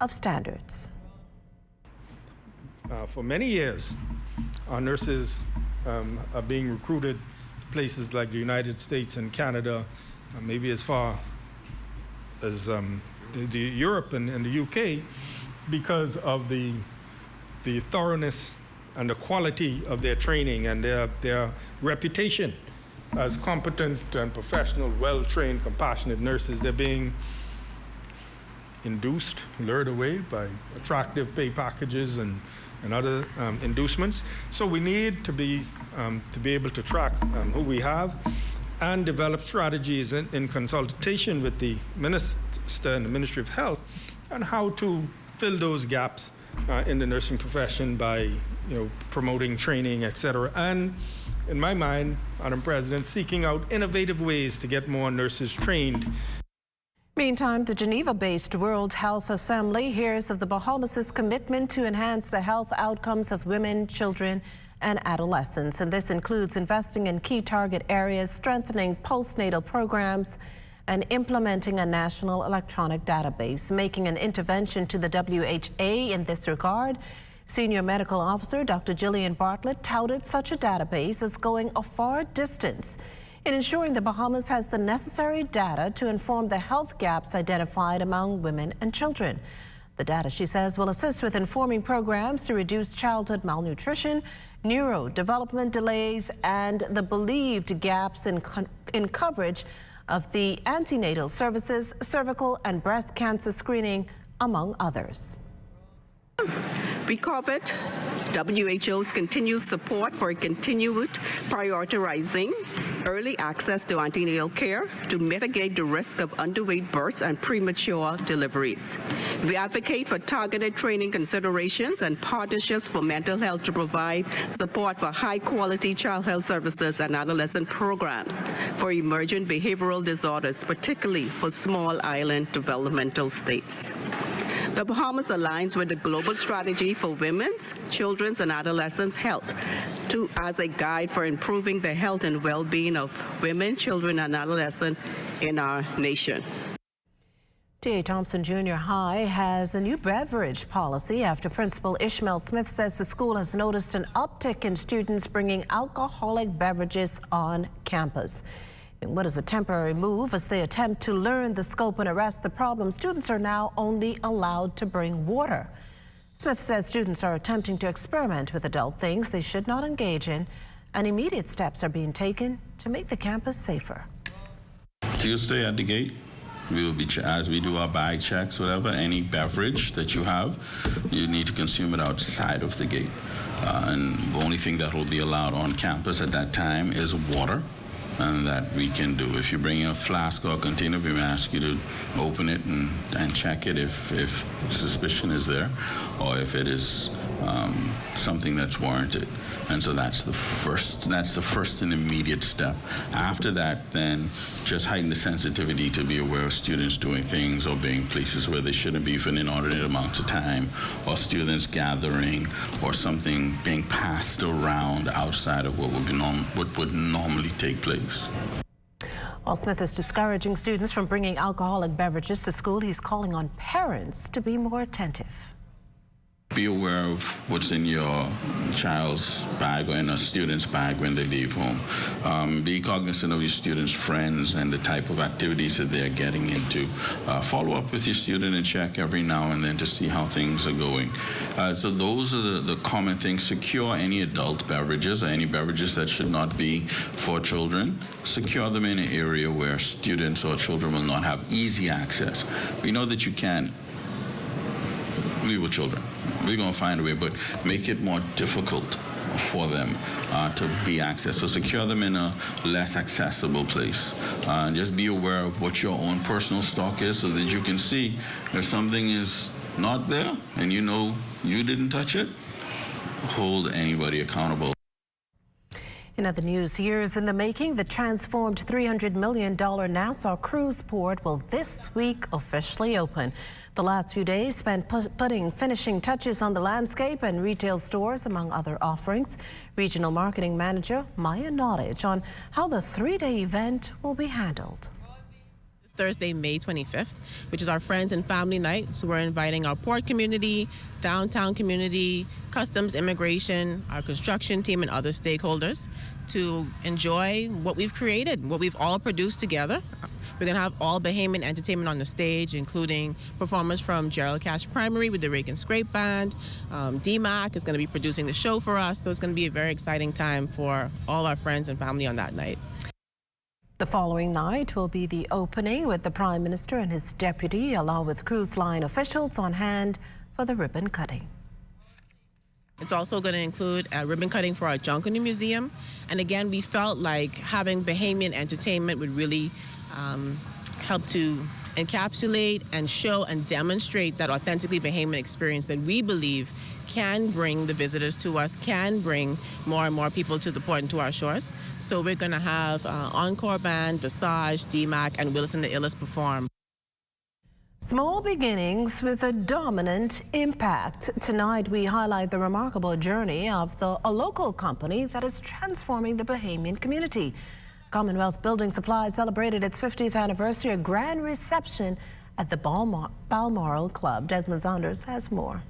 of standards. For many years, our nurses are being recruited to places like the United States and Canada, maybe as far as the Europe and the UK, because of the thoroughness and the quality of their training and their reputation as competent and professional, well-trained, compassionate nurses. They're being induced, lured away by attractive pay packages and other inducements. So we need to be able to track who we have and develop strategies in consultation with the Minister and the Ministry of Health on how to fill those gaps in the nursing profession by promoting training, etc. And in my mind, Madam President, seeking out innovative ways to get more nurses trained. Meantime, the Geneva-based World Health Assembly hears of the Bahamas' commitment to enhance the health outcomes of women, children, and adolescents. And this includes investing in key target areas, strengthening postnatal programs, and implementing a national electronic database. Making an intervention to the WHA in this regard, Senior Medical Officer Dr. Jillian Bartlett touted such a database as going a far distance in ensuring the Bahamas has the necessary data to inform the health gaps identified among women and children. The data, she says, will assist with informing programs to reduce childhood malnutrition, neurodevelopment delays, and the believed gaps in coverage of the antenatal services, cervical and breast cancer screening, among others. We covered WHO's continued support for continued prioritizing early access to antenatal care to mitigate the risk of underweight births and premature deliveries. We advocate for targeted training considerations and partnerships for mental health to provide support for high-quality child health services and adolescent programs for emergent behavioral disorders, particularly for small island developmental states. The Bahamas aligns with the global strategy for women's, children's, and adolescents' health as a guide for improving the health and well-being of women, children, and adolescents in our nation. T.A. Thompson Junior High has a new beverage policy after Principal Ishmael Smith says the school has noticed an uptick in students bringing alcoholic beverages on campus. In what is a temporary move as they attempt to learn the scope and arrest the problem, students are now only allowed to bring water. Smith says students are attempting to experiment with adult things they should not engage in, and immediate steps are being taken to make the campus safer. Tuesday at the gate, we will be, as we do our bag checks, whatever, any beverage that you have, you need to consume it outside of the gate. And the only thing that will be allowed on campus at that time is water. And that we can do. If you bring in a flask or a container, we may ask you to open it and check it if suspicion is there, or if it is something that's warranted. And so that's the first and immediate step. After that, then just heighten the sensitivity to be aware of students doing things or being places where they shouldn't be for an inordinate amount of time, or students gathering, or something being passed around outside of what would normally take place. While Smith is discouraging students from bringing alcoholic beverages to school, he's calling on parents to be more attentive. Be aware of what's in your child's bag or in a student's bag when they leave home. Be cognizant of your students' friends and the type of activities that they're getting into. Follow up with your student and check every now and then to see how things are going. So those are the common things. Secure any adult beverages or any beverages that should not be for children. Secure them in an area where students or children will not have easy access. We know that you can. We were children. We're going to find a way, but make it more difficult for them to be accessed. So secure them in a less accessible place. Just be aware of what your own personal stock is so that you can see if something is not there and you know you didn't touch it, hold anybody accountable. In other news, years in the making, the transformed $300 million Nassau cruise port will this week officially open. The last few days spent putting finishing touches on the landscape and retail stores, among other offerings. Regional Marketing Manager Maya Nottage on how the three-day event will be handled. Thursday, May 25th, which is our friends and family night. So we're inviting our port community, downtown community, customs, immigration, our construction team, and other stakeholders to enjoy what we've created, what we've all produced together. We're going to have all Bahamian entertainment on the stage, including performers from Gerald Cash Primary with the Rake and Scrape Band. DMAC is going to be producing the show for us, so it's going to be a very exciting time for all our friends and family on that night. The following night will be the opening with the Prime Minister and his deputy, along with cruise line officials on hand for the ribbon cutting. It's also going to include a ribbon cutting for our Junkanoo Museum. And again, we felt like having Bahamian entertainment would really help to encapsulate and show and demonstrate that authentically Bahamian experience that we believe can bring the visitors to us, can bring more and more people to the port and to our shores. So we're going to have Encore Band, Visage, DMAC, and Willis and the Illis perform. Small beginnings with a dominant impact. Tonight we highlight the remarkable journey of a local company that is transforming the Bahamian community. Commonwealth Building Supply celebrated its 50th anniversary, a grand reception at the Balmoral Club. Desmond Saunders has more.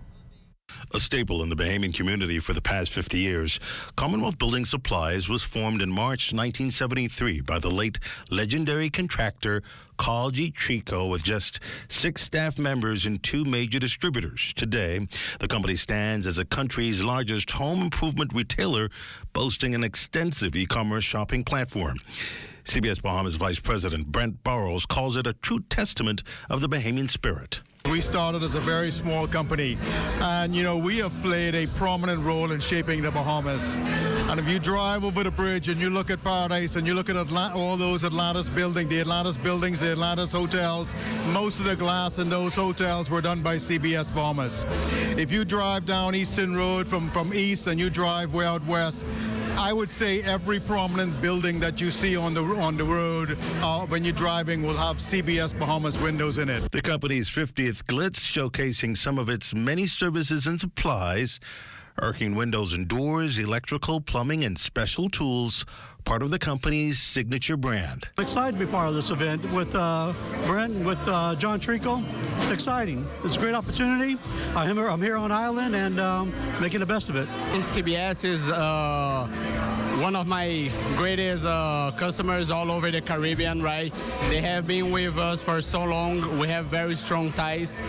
A staple in the Bahamian community for the past 50 years, Commonwealth Building Supplies was formed in March 1973 by the late legendary contractor Carl G. Trico with just 6 staff members and 2 major distributors. Today, the company stands as the country's largest home improvement retailer, boasting an extensive e-commerce shopping platform. CBS Bahamas Vice President Brent Burrows calls it a true testament of the Bahamian spirit. We started as a very small company, and we have played a prominent role in shaping the Bahamas. And if you drive over the bridge and you look at Paradise and you look at all those Atlantis buildings, the Atlantis hotels, most of the glass in those hotels were done by CBS Bahamas. If you drive down Eastern Road from east and you drive way out west, I would say every prominent building that you see on the road when you're driving will have CBS Bahamas windows in it. The company's 50th Glitz, showcasing some of its many services and supplies, Erking windows and doors, electrical, plumbing, and special tools, part of the company's signature brand. Excited to be part of this event with Brent, with John Trico. Exciting. It's a great opportunity. I'm here on island and making the best of it. CBS is one of my greatest customers all over the Caribbean, right? They have been with us for so long. We have very strong ties.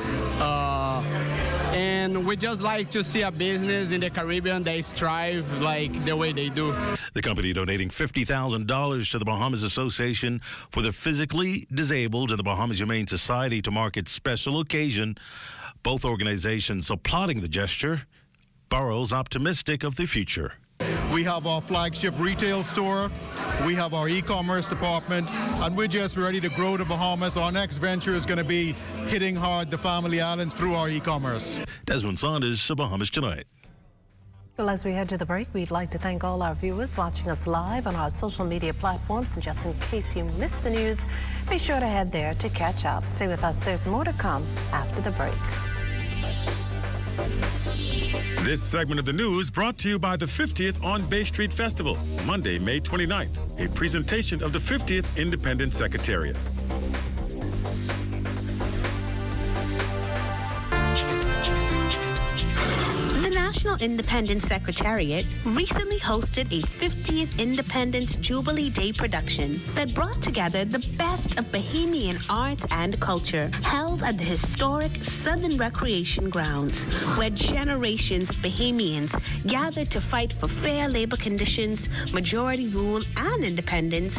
And we just like to see a business in the Caribbean that strive like the way they do. The company donating $50,000 to the Bahamas Association for the Physically Disabled and the Bahamas Humane Society to mark its special occasion. Both organizations applauding the gesture. Burrows optimistic of the future. We have our flagship retail store, we have our e-commerce department, and we're just ready to grow the Bahamas. Our next venture is going to be hitting hard the Family Islands through our e-commerce. Desmond Saunders, Bahamas Tonight. Well, as we head to the break, we'd like to thank all our viewers watching us live on our social media platforms. And just in case you missed the news, be sure to head there to catch up. Stay with us. There's more to come after the break. This segment of the news brought to you by the 50th on Bay Street Festival, Monday, May 29th, a presentation of the 50th Independent Secretariat. The National Independence Secretariat recently hosted a 50th Independence Jubilee Day production that brought together the best of Bahamian arts and culture, held at the historic Southern Recreation Grounds, where generations of Bahamians gathered to fight for fair labor conditions, majority rule, and independence.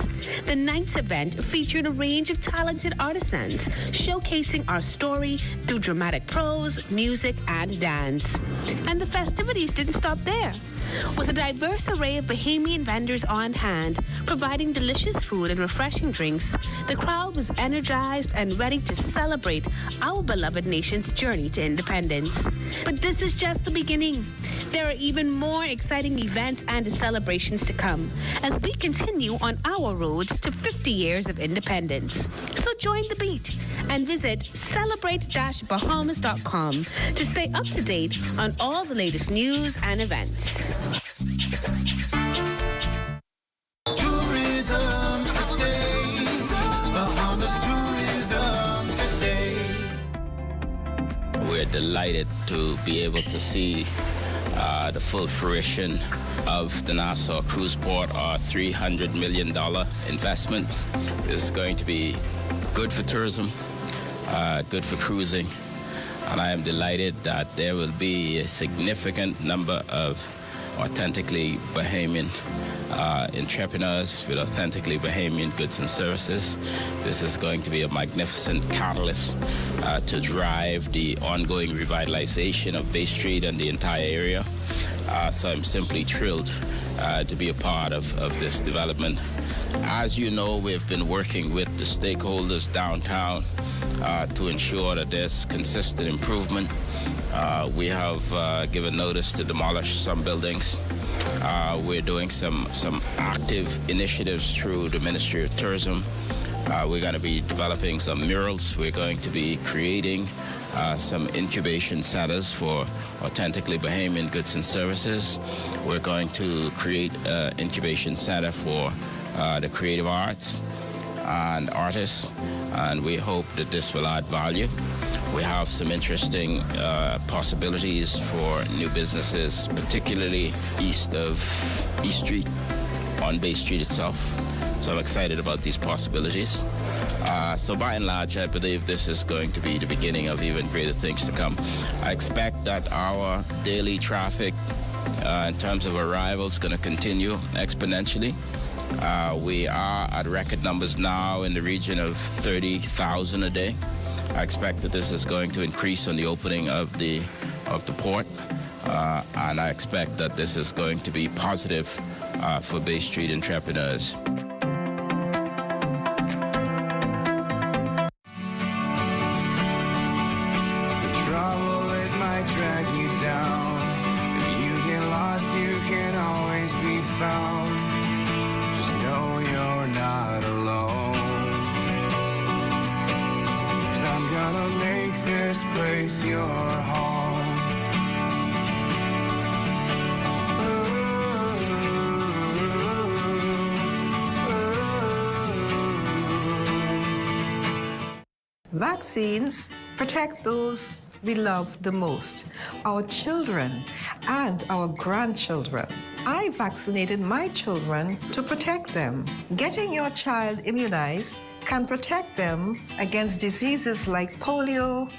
The night's event featured a range of talented artisans, showcasing our story through dramatic prose, music, and dance. And the festivities didn't stop there. With a diverse array of Bahamian vendors on hand, providing delicious food and refreshing drinks, the crowd was energized and ready to celebrate our beloved nation's journey to independence. But this is just the beginning. There are even more exciting events and celebrations to come as we continue on our road to 50 years of independence. So join the beat and visit celebrate-bahamas.com to stay up to date on all the latest news and events. Tourism today, Bahamas tourism today. We're delighted to be able to see the full fruition of the Nassau Cruise Port, our $300 million investment. This is going to be good for tourism, good for cruising, and I am delighted that there will be a significant number of authentically Bahamian entrepreneurs with authentically Bahamian goods and services. This is going to be a magnificent catalyst to drive the ongoing revitalization of Bay Street and the entire area. So I'm simply thrilled to be a part of this development. As you know, we've been working with the stakeholders downtown to ensure that there's consistent improvement. We have given notice to demolish some buildings. We're doing some active initiatives through the Ministry of Tourism. We're going to be developing some murals. We're going to be creating some incubation centers for authentically Bahamian goods and services. We're going to create an incubation center for the creative arts and artists, and we hope that this will add value. We have some interesting possibilities for new businesses, particularly east of East Street, on Bay Street itself. So I'm excited about these possibilities. So by and large, I believe this is going to be the beginning of even greater things to come. I expect that our daily traffic in terms of arrivals is going to continue exponentially. We are at record numbers now in the region of 30,000 a day. I expect that this is going to increase on the opening of the port, and I expect that this is going to be positive for Bay Street entrepreneurs. Vaccines protect those we love the most, our children and our grandchildren. I vaccinated my children to protect them. Getting your child immunized can protect them against diseases like polio,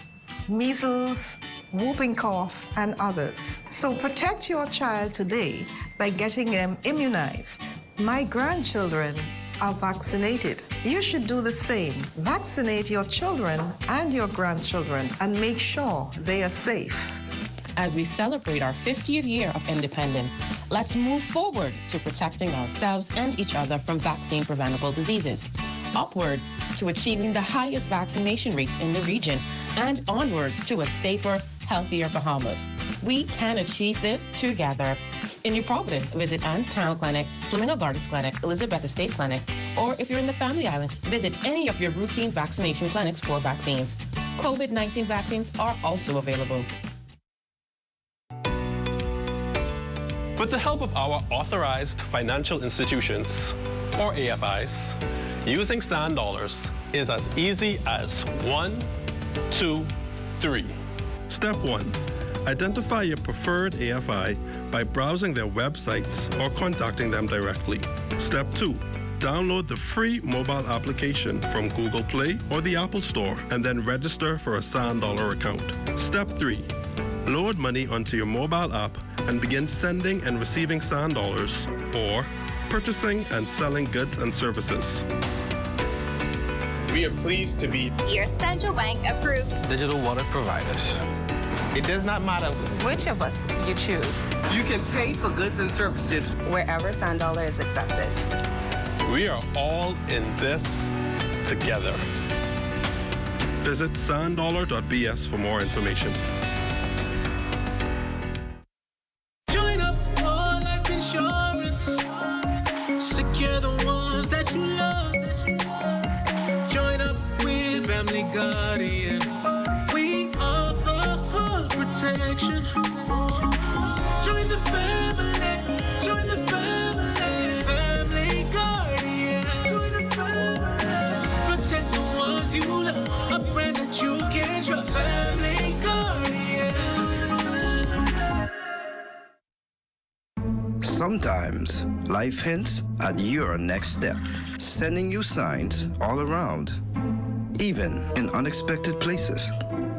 measles, whooping cough, and others. So protect your child today by getting them immunized. My grandchildren are vaccinated. You should do the same. Vaccinate your children and your grandchildren and make sure they are safe. As we celebrate our 50th year of independence, let's move forward to protecting ourselves and each other from vaccine-preventable diseases, upward to achieving the highest vaccination rates in the region, and onward to a safer, healthier Bahamas. We can achieve this together. In New Providence, visit Ann's Town Clinic, Flamingo Gardens Clinic, Elizabeth Estates Clinic, or if you're in the Family Island, visit any of your routine vaccination clinics for vaccines. COVID-19 vaccines are also available. With the help of our authorized financial institutions, or AFIs, using sand dollars is as easy as 1, 2, 3. Step 1. Identify your preferred AFI by browsing their websites or contacting them directly. Step 2. Download the free mobile application from Google Play or the Apple Store and then register for a sand dollar account. Step 3. Load money onto your mobile app and begin sending and receiving sand dollars or purchasing and selling goods and services. We are pleased to be your central bank approved digital wallet providers. It does not matter which of us you choose. You can pay for goods and services wherever sand dollar is accepted. We are all in this together. Visit sanddollar.bs for more information. Join up for life insurance. Secure the ones that you love. Join up with Family Guardian. We offer full protection. Join the family. Join the family. Family Guardian. Protect the ones you love. A friend that you can trust. Family Guardian. Sometimes life hints at your next step, sending you signs all around, even in unexpected places,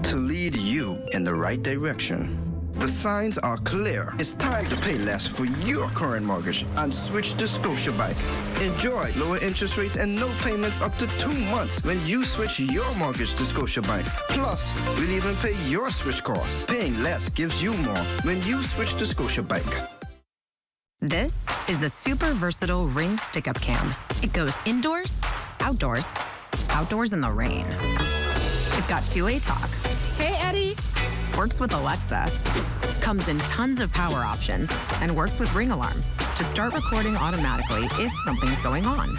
to lead you in the right direction. The signs are clear. It's time to pay less for your current mortgage and switch to Scotiabank. Enjoy lower interest rates and no payments up to 2 months when you switch your mortgage to Scotiabank. Plus, we'll even pay your switch costs. Paying less gives you more when you switch to Scotiabank. This is the super versatile Ring Stick-Up Cam. It goes indoors, outdoors, outdoors in the rain. It's got two-way talk. Hey, Eddie. Works with Alexa. Comes in tons of power options and works with Ring Alarm to start recording automatically if something's going on.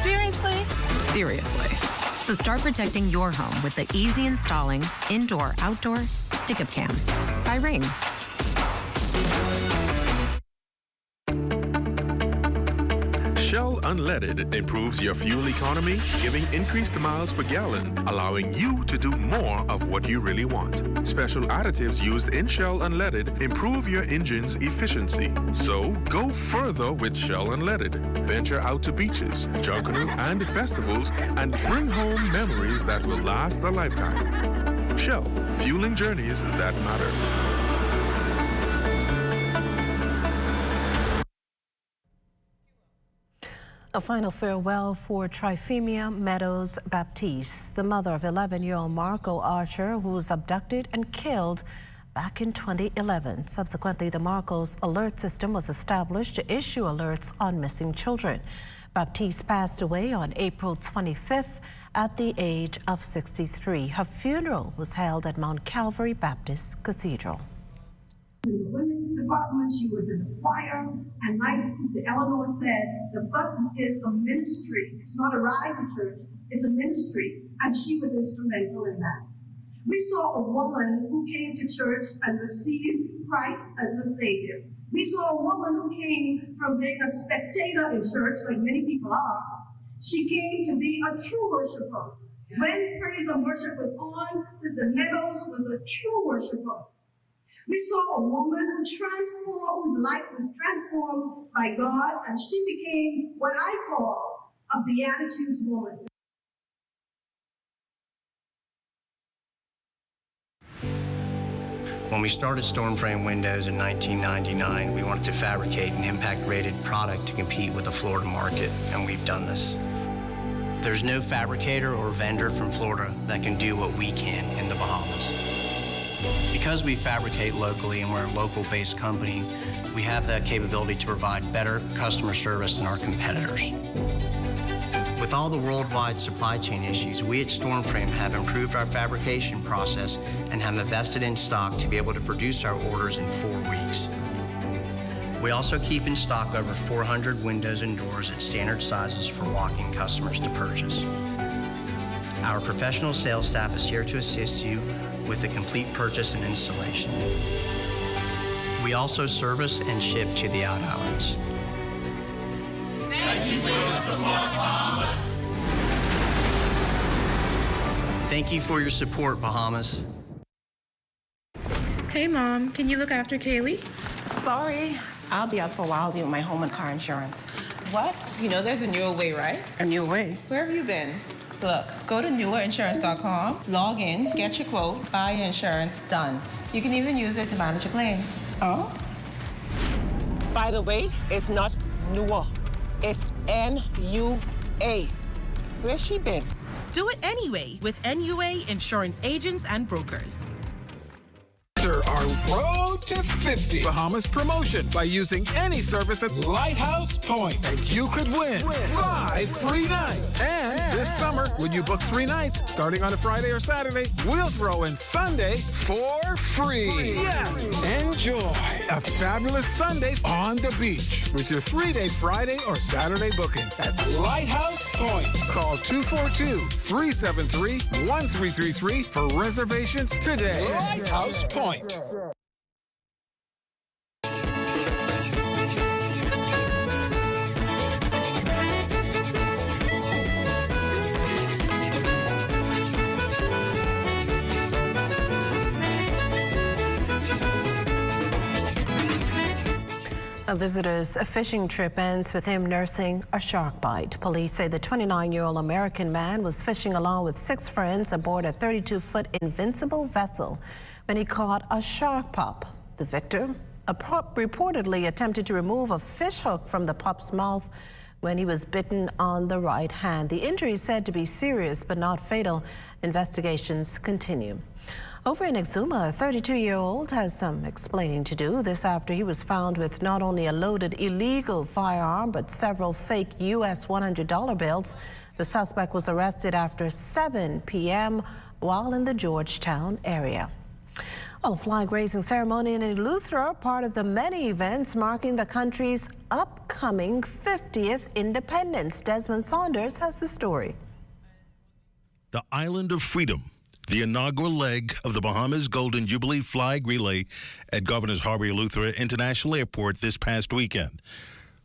Seriously? Seriously. So start protecting your home with the easy installing indoor-outdoor Stick-Up Cam by Ring. Shell Unleaded improves your fuel economy, giving increased miles per gallon, allowing you to do more of what you really want. Special additives used in Shell Unleaded improve your engine's efficiency. So go further with Shell Unleaded. Venture out to beaches, Junkanoo, and festivals and bring home memories that will last a lifetime. Shell, fueling journeys that matter. A final farewell for Trifemia Meadows Baptiste, the mother of 11-year-old Marco Archer, who was abducted and killed back in 2011. Subsequently, the Marco's alert system was established to issue alerts on missing children. Baptiste passed away on April 25th at the age of 63. Her funeral was held at Mount Calvary Baptist Cathedral. In the women's department, she was in the choir, and like Sister Eleanor said, the bus is a ministry. It's not a ride to church, it's a ministry, and she was instrumental in that. We saw a woman who came to church and received Christ as the Savior. We saw a woman who came from being a spectator in church, like many people are. She came to be a true worshiper. When praise and worship was on, Sister Meadows was a true worshiper. We saw a woman whose life was transformed by God, and she became what I call a Beatitudes woman. When we started Stormframe Windows in 1999, we wanted to fabricate an impact-rated product to compete with the Florida market, and we've done this. There's no fabricator or vendor from Florida that can do what we can in the Bahamas. Because we fabricate locally and we're a local-based company, we have the capability to provide better customer service than our competitors. With all the worldwide supply chain issues, we at Stormframe have improved our fabrication process and have invested in stock to be able to produce our orders in 4 weeks. We also keep in stock over 400 windows and doors at standard sizes for walk-in customers to purchase. Our professional sales staff is here to assist you with the complete purchase and installation. We also service and ship to the Out Islands. Thank you for your support, Bahamas. Thank you for your support, Bahamas. Hey, Mom, can you look after Kaylee? Sorry, I'll be out for a while dealing with my home and car insurance. What? You know there's a newer way, right? A new way? Where have you been? Look, go to newerinsurance.com, log in, get your quote, buy your insurance, done. You can even use it to manage your claim. Oh? By the way, it's not newer. It's N-U-A. Where's she been? Do it anyway with NUA Insurance Agents and Brokers. Enter our Road to 50 Bahamas promotion by using any service at Lighthouse Point, and you could win 5 free nights. And this summer, when you book 3 nights, starting on a Friday or Saturday, we'll throw in Sunday for free. Yes, enjoy a fabulous Sunday on the beach with your 3-day Friday or Saturday booking at Lighthouse Point. Call 242-373-1333 for reservations today. Lighthouse Point. A visitor's fishing trip ends with him nursing a shark bite. Police say the 29-year-old American man was fishing along with 6 friends aboard a 32-foot Invincible vessel when he caught a shark pup. The victim reportedly attempted to remove a fish hook from the pup's mouth when he was bitten on the right hand. The injury is said to be serious but not fatal. Investigations continue. Over in Exuma, a 32-year-old has some explaining to do. This after he was found with not only a loaded illegal firearm, but several fake U.S. $100 bills. The suspect was arrested after 7 p.m. while in the Georgetown area. Well, a flag raising ceremony in Eleuthera, part of the many events marking the country's upcoming 50th independence. Desmond Saunders has the story. The Island of Freedom, the inaugural leg of the Bahamas Golden Jubilee Flag Relay at Governor's Harbor Eleuthera International Airport this past weekend.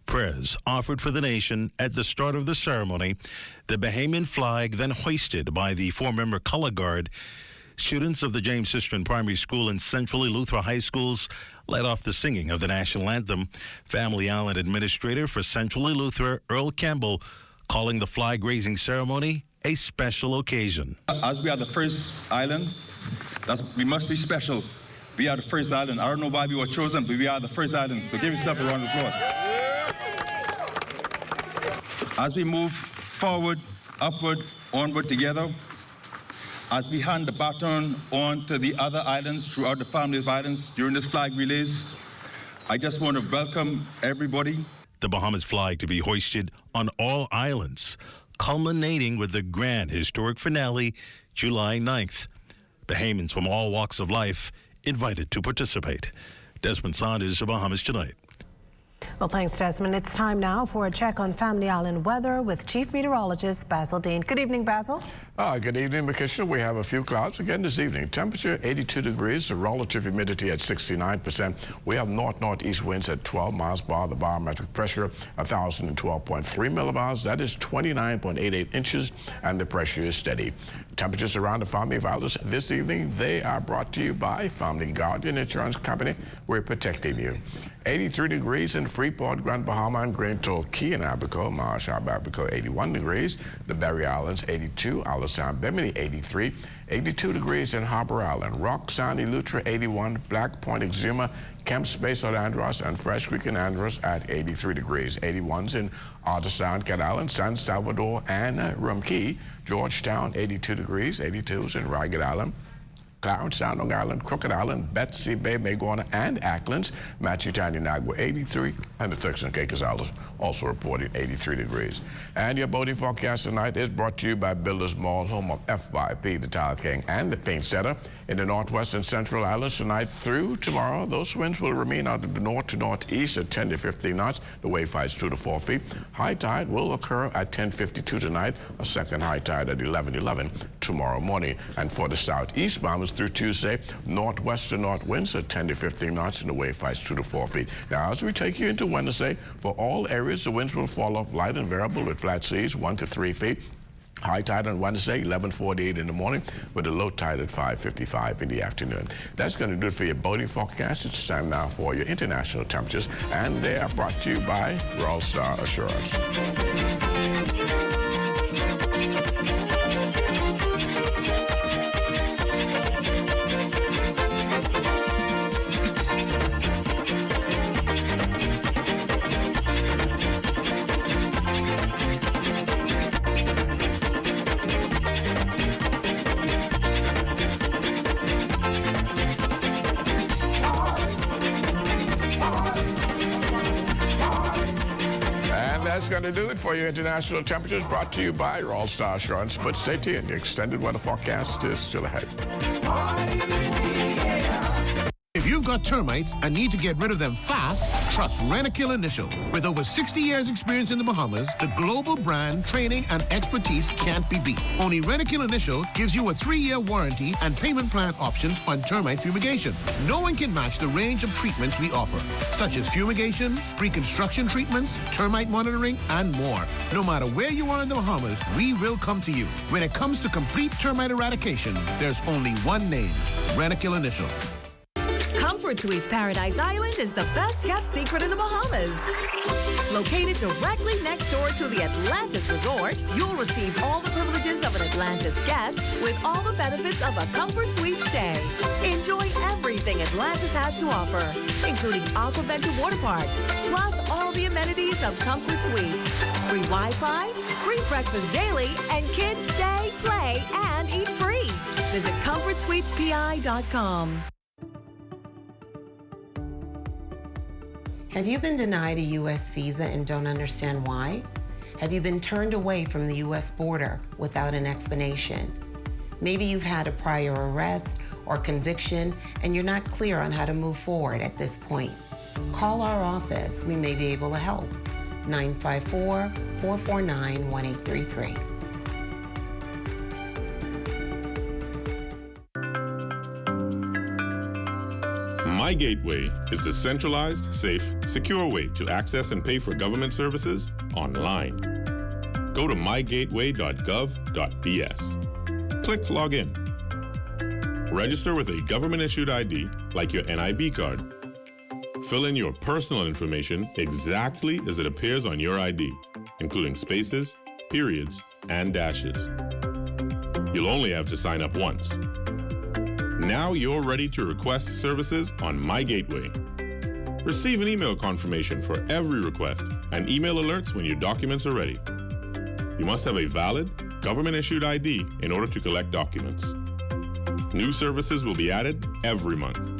Prayers offered for the nation at the start of the ceremony. The Bahamian flag then hoisted by the 4-member color guard. Students of the James Sistren Primary School and Central Eleuthera High Schools led off the singing of the national anthem. Family Island Administrator for Central Eleuthera, Earl Campbell, calling the flag-raising ceremony a special occasion. As we are the first island, we must be special. We are the first island. I don't know why we were chosen, but we are the first island. So give yourself a round of applause. As we move forward, upward, onward together, as we hand the baton on to the other islands throughout the family of islands during this flag release, I just want to welcome everybody. The Bahamas flag to be hoisted on all islands, culminating with the grand historic finale July 9th. Bahamians from all walks of life invited to participate. Desmond Saunders, Bahamas Tonight. Well, thanks, Desmond. It's time now for a check on Family Island weather with Chief Meteorologist Basil Dean. Good evening, Basil. Good evening, Makisha. We have a few clouds again this evening. Temperature 82 degrees, the relative humidity at 69%. We have north-northeast winds at 12 miles per hour. The barometric pressure 1,012.3 millibars. That is 29.88 inches, and the pressure is steady. Temperatures around the family of islands this evening, they are brought to you by Family Guardian Insurance Company. We're protecting you. 83 degrees in Freeport, Grand Bahama, and Grand Key in Abaco, Marshall, Abaco, 81 degrees. The Berry Islands, 82. Alistown, Bimini, 83. 82 degrees in Harbor Island. Rock, Sandy, Lutra, 81. Black Point, Exuma, Kemp Space at Andros, and Fresh Creek in Andros at 83 degrees. 81s in Artistown, Cat Island, San Salvador, and Rumkey. Georgetown, 82 degrees. 82s in Ragged Island. Clarence, Sound Long Island, Crooked Island, Betsy Bay, Mayagorna, and Acklands. Matsutan, Nagua, 83, and the Turks and Caicos Islands also reporting 83 degrees. And your boating forecast tonight is brought to you by Builders Mall, home of FYP, the Tile King, and the Paint Setter. In the northwest and central islands tonight through tomorrow, those winds will remain out of the north to northeast at 10 to 15 knots. The wave height is 2 to 4 feet. High tide will occur at 10:52 tonight. A second high tide at 11:11 tomorrow morning. And for the southeast bombers through Tuesday, northwest to north winds at 10 to 15 knots, and the wave height is 2 to 4 feet. Now, as we take you into Wednesday, for all areas, the winds will fall off light and variable with flat seas 1 to 3 feet. High tide on Wednesday, 11:48 in the morning, with a low tide at 5:55 in the afternoon. That's going to do it for your boating forecast. It's time now for your international temperatures, and they are brought to you by Royal Star Assurance. That's going to do it for your international temperatures, brought to you by Royal Star Assurance. But stay tuned, the extended weather forecast is still ahead. If you've got termites and need to get rid of them fast, trust Rent-A-Kill Initial. With over 60 years experience in the Bahamas, the global brand, training, and expertise can't be beat. Only Rent-A-Kill Initial gives you a 3-year warranty and payment plan options on termite fumigation. No one can match the range of treatments we offer, such as fumigation, pre-construction treatments, termite monitoring, and more. No matter where you are in the Bahamas, we will come to you. When it comes to complete termite eradication, there's only one name, Rent-A-Kill Initial. Comfort Suites Paradise Island is the best-kept secret in the Bahamas. Located directly next door to the Atlantis Resort, you'll receive all the privileges of an Atlantis guest with all the benefits of a Comfort Suite stay. Enjoy everything Atlantis has to offer, including Aquaventure Water Park, plus all the amenities of Comfort Suites. Free Wi-Fi, free breakfast daily, and kids stay, play, and eat free. Visit ComfortSuitesPI.com. Have you been denied a U.S. visa and don't understand why? Have you been turned away from the U.S. border without an explanation? Maybe you've had a prior arrest or conviction and you're not clear on how to move forward at this point. Call our office. We may be able to help. 954-449-1833. My Gateway is the centralized, safe, secure way to access and pay for government services online. Go to mygateway.gov.bs. Click Login. Register with a government-issued ID like your NIB card. Fill in your personal information exactly as it appears on your ID, including spaces, periods, and dashes. You'll only have to sign up once. Now you're ready to request services on My Gateway. Receive an email confirmation for every request and email alerts when your documents are ready. You must have a valid, government-issued ID in order to collect documents. New services will be added every month.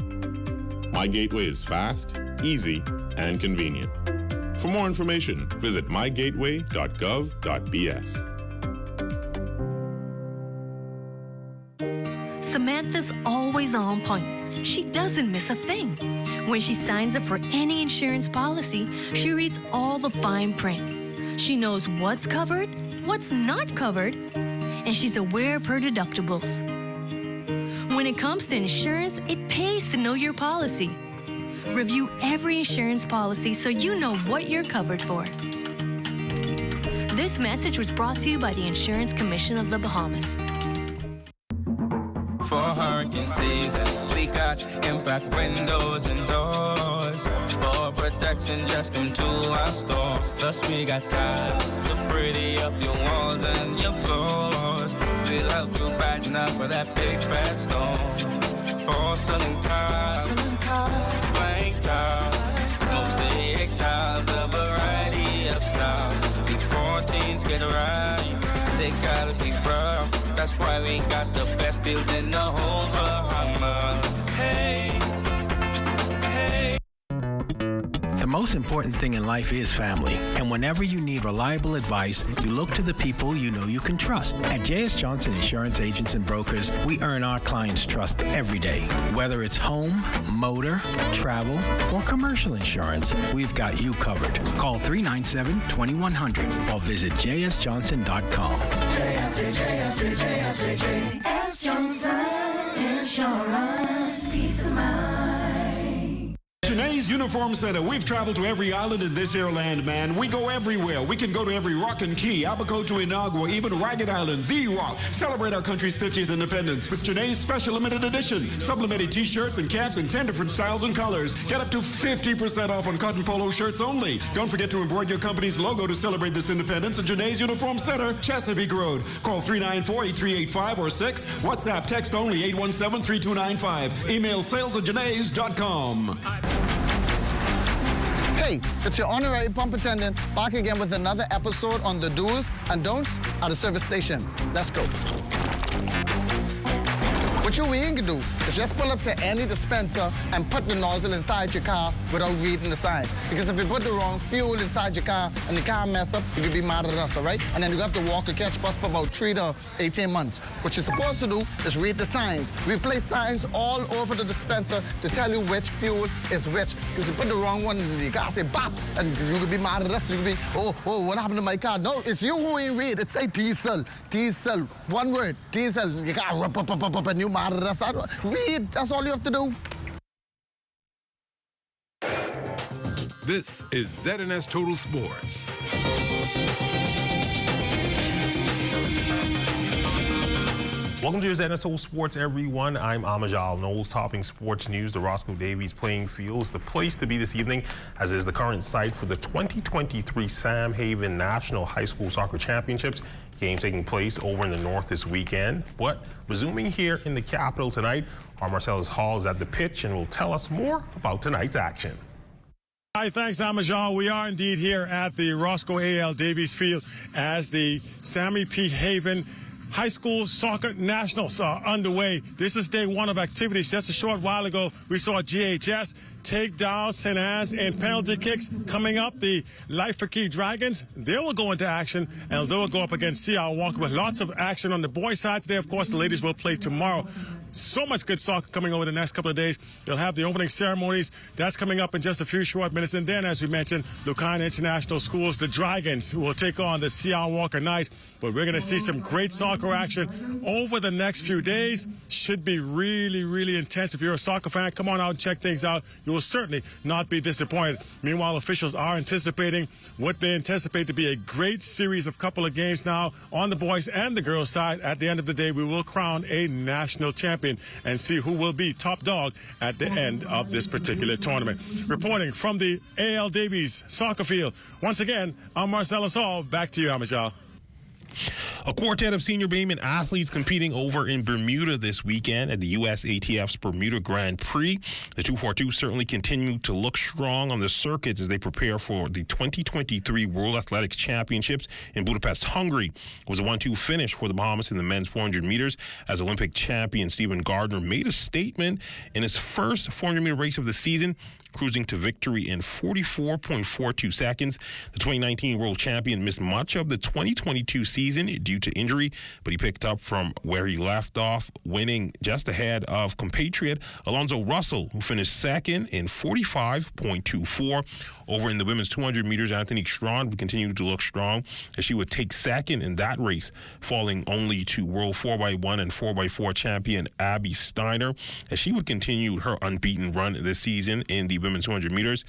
My Gateway is fast, easy, and convenient. For more information, visit mygateway.gov.bs. Samantha's always on point. She doesn't miss a thing. When she signs up for any insurance policy, she reads all the fine print. She knows what's covered, what's not covered, and she's aware of her deductibles. When it comes to insurance, it pays to know your policy. Review every insurance policy so you know what you're covered for. This message was brought to you by the Insurance Commission of the Bahamas. For hurricane season, we got impact windows and doors. For protection, just come to our store. Plus we got tiles to pretty up your walls and your floors. We'll help you brighten up for that big bad storm. Porcelain tiles, blank tiles, mosaic tiles, a variety of styles. Before teens get right, they gotta be rough. That's why we got the best deals in the whole Bahamas. Hey, hey. The most important thing in life is family. And whenever you need reliable advice, you look to the people you know you can trust. At J.S. Johnson Insurance Agents and Brokers, we earn our clients' trust every day. Whether it's home, motor, travel, or commercial insurance, we've got you covered. Call 397-2100 or visit jsjohnson.com. JS Johnson Insurance, peace of mind. Janae's Uniform Center. We've traveled to every island in this here land, man. We go everywhere. We can go to every rock and key, Abaco to Inagua, even Ragged Island, The Rock. Celebrate our country's 50th independence with Janae's special limited edition. Sublimated t-shirts and caps in 10 different styles and colors. Get up to 50% off on cotton polo shirts only. Don't forget to embroider your company's logo to celebrate this independence at Janae's Uniform Center, Chesapeake Road. Call 394-8385 or 6. WhatsApp text only 817-3295. Email sales@janaes.com. Hey, it's your honorary pump attendant back again with another episode on the do's and don'ts at the service station. Let's go. What you ain't gonna do is just pull up to any dispenser and put the nozzle inside your car without reading the signs. Because if you put the wrong fuel inside your car and the car mess up, you could be mad at us, all right? And then you have to walk or catch bus for about 3 to 18 months. What you're supposed to do is read the signs. We place signs all over the dispenser to tell you which fuel is which. Because you put the wrong one and the car say bop, and you could be mad at us. You could be, oh, what happened to my car? No, it's you who ain't read. It say diesel, diesel, one word, diesel. You got up, and you mad at us. Read, that's all you have to do. This is ZNS Total Sports. Welcome to your ZNS Total Sports, everyone. I'm Amajal Knowles, topping sports news. The Roscoe Davies playing field is the place to be this evening, as is the current site for the 2023 Sam Haven National High School Soccer Championships. Games taking place over in the north this weekend. But resuming here in the capital tonight, our Marcellus Hall is at the pitch and will tell us more about tonight's action. Hi, thanks, Amajal. We are indeed here at the Roscoe A.L. Davies Field as the Sammy P. Haven High School Soccer Nationals are underway. This is day one of activities. Just a short while ago, we saw GHS take down St. Anne's in penalty kicks. Coming up, the Life for Key Dragons, they will go into action, and they will go up against C.R. Walker with lots of action on the boys' side today. Of course, the ladies will play tomorrow. So much good soccer coming over the next couple of days. They'll have the opening ceremonies. That's coming up in just a few short minutes. And then, as we mentioned, Lucana International Schools, the Dragons, will take on the C.R. Walker Knights. But we're going to see some great soccer action over the next few days. Should be really, really intense. If you're a soccer fan, come on out and check things out. You will certainly not be disappointed. Meanwhile, officials are anticipating what they anticipate to be a great series of couple of games now on the boys and the girls side. At the end of the day, we will crown a national champion and see who will be top dog at the end of this particular tournament. Reporting from the A.L. Davies soccer field, once again, I'm Marcellus Hall. Back to you, Amajal. A quartet of senior Bayman athletes competing over in Bermuda this weekend at the USATF's Bermuda Grand Prix. The 242 certainly continue to look strong on the circuits as they prepare for the 2023 World Athletics Championships in Budapest, Hungary. It was a 1-2 finish for the Bahamas in the men's 400 meters as Olympic champion Stephen Gardner made a statement in his first 400-meter race of the season, cruising to victory in 44.42 seconds. The 2019 world champion missed much of the 2022 season due to injury, but he picked up from where he left off, winning just ahead of compatriot Alonzo Russell, who finished second in 45.24. Over in the women's 200 meters, Anthony Strawn would continue to look strong as she would take second in that race, falling only to world 4x1 and 4x4 champion Abby Steiner, as she would continue her unbeaten run this season in the women's 200 meters.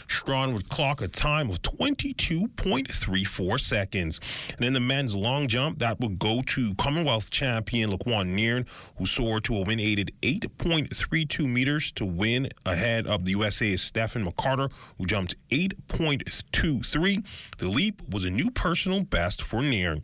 Strawn would clock a time of 22.34 seconds. And in the men's long jump, that would go to Commonwealth champion Laquan Nairn, who soared to a win-aided 8.32 meters to win ahead of the USA's Stephen McCarter, who jumped 8.23. The leap was a new personal best for Nairn.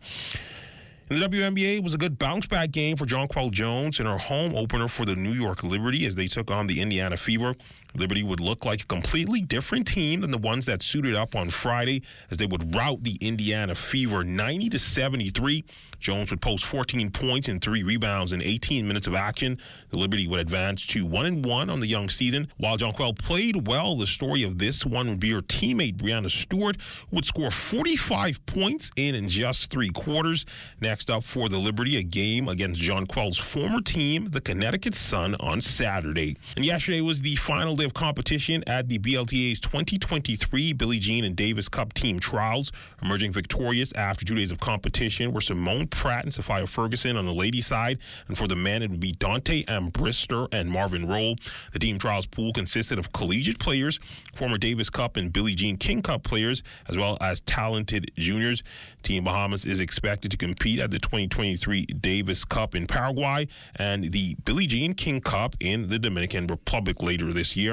In the WNBA, it was a good bounce-back game for Jonquel Jones in her home opener for the New York Liberty as they took on the Indiana Fever. Liberty would look like a completely different team than the ones that suited up on Friday as they would rout the Indiana Fever 90-73. Jones would post 14 points and 3 rebounds in 18 minutes of action. The Liberty would advance to 1-1 on the young season. While Jonquel played well, the story of this one would be her teammate Brianna Stewart, who would score 45 points in just 3 quarters. Next up for the Liberty, a game against Jonquel's former team, the Connecticut Sun, on Saturday. And yesterday was the final day of competition at the BLTA's 2023 Billie Jean and Davis Cup team trials. Emerging victorious after 2 days of competition were Simone Pratt and Sophia Ferguson on the ladies' side, and for the men it would be Dante Ambrister and Marvin Roll. The team trials pool consisted of collegiate players, former Davis Cup and Billie Jean King Cup players, as well as talented juniors. Team Bahamas is expected to compete at the 2023 Davis Cup in Paraguay and the Billie Jean King Cup in the Dominican Republic later this year.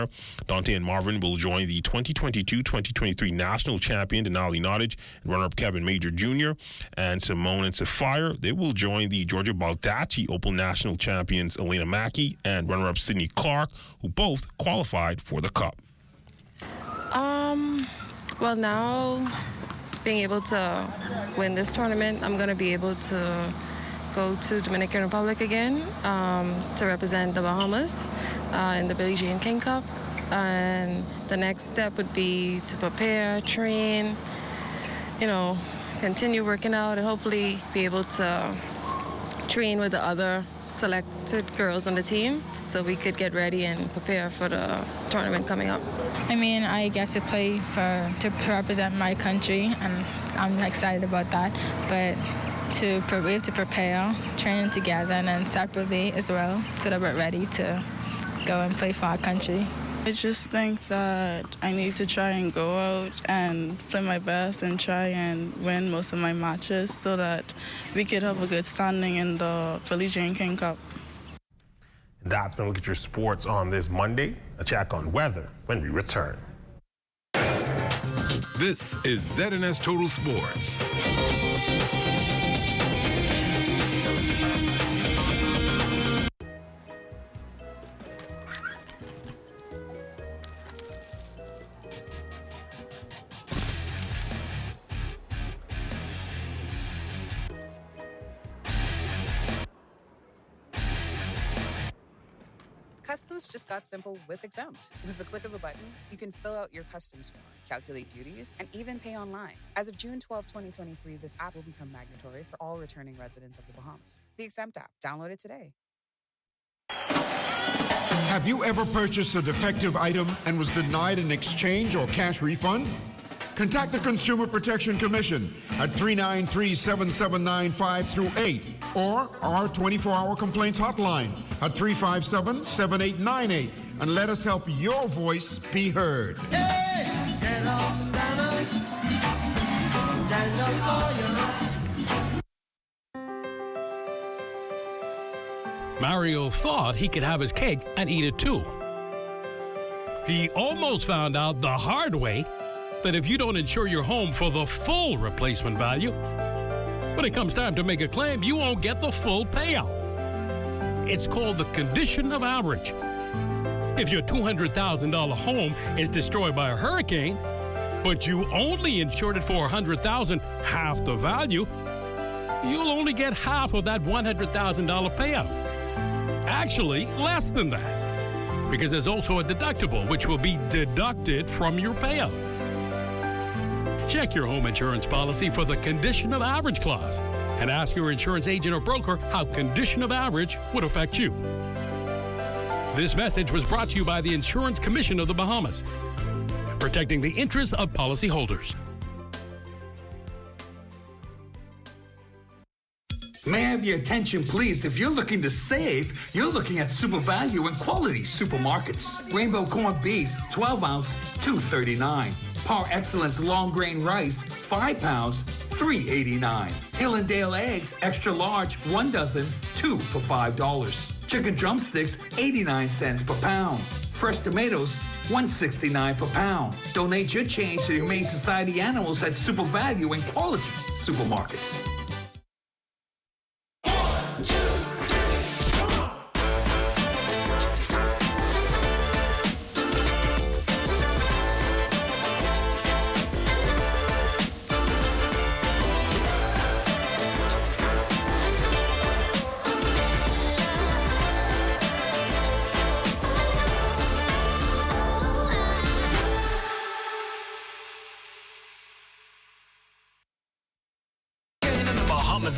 Dante and Marvin will join the 2022-2023 national champion Denali Nottage and runner-up Kevin Major Jr. And Simone and Sapphire, they will join the Georgia Baldacci Opal national champions Elena Mackey and runner-up Sydney Clark, who both qualified for the Cup. Well, now being able to win this tournament, I'm going to be able to go to Dominican Republic again to represent the Bahamas in the Billie Jean King Cup. And the next step would be to prepare, train, continue working out, and hopefully be able to train with the other selected girls on the team so we could get ready and prepare for the tournament coming up. I mean, I get to play to represent my country, and I'm excited about that. But we have to prepare, training together, and then separately as well, so that we're ready to go and play for our country. I just think that I need to try and go out and play my best and try and win most of my matches so that we could have a good standing in the Billie Jean King Cup. That's been a look at your sports on this Monday. A check on weather when we return. This is ZNS Total Sports. Customs just got simple with Exempt. With the click of a button, you can fill out your customs form, calculate duties, and even pay online. As of June 12, 2023, this app will become mandatory for all returning residents of the Bahamas. The Exempt app. Download it today. Have you ever purchased a defective item and was denied an exchange or cash refund? Contact the Consumer Protection Commission at 393-7795-8 or our 24-hour complaints hotline at 357-7898 and let us help your voice be heard. Hey, get up, stand up for your right. Mario thought he could have his cake and eat it too. He almost found out the hard way that if you don't insure your home for the full replacement value, When it comes time to make a claim, you won't get the full payout. It's called the condition of average. If your $200,000 home is destroyed by a hurricane, but you only insured it for $100,000, half the value, you'll only get half of that $100,000 payout. Actually, less than that, because there's also a deductible, which will be deducted from your payout. Check your home insurance policy for the condition of average clause and ask your insurance agent or broker how condition of average would affect you. This message was brought to you by the Insurance Commission of the Bahamas, protecting the interests of policyholders. May I have your attention, please? If you're looking to save, you're looking at Super Value and Quality Supermarkets. Rainbow corned beef, 12 ounce, $2.39. Par Excellence long grain rice, 5 pounds, $3.89. Hill and Dale eggs, extra large, 1 dozen, 2 for $5. Chicken drumsticks, 89 cents per pound. Fresh tomatoes, $1.69 per pound. Donate your change to the Humane Society animals at Super Value and Quality Supermarkets.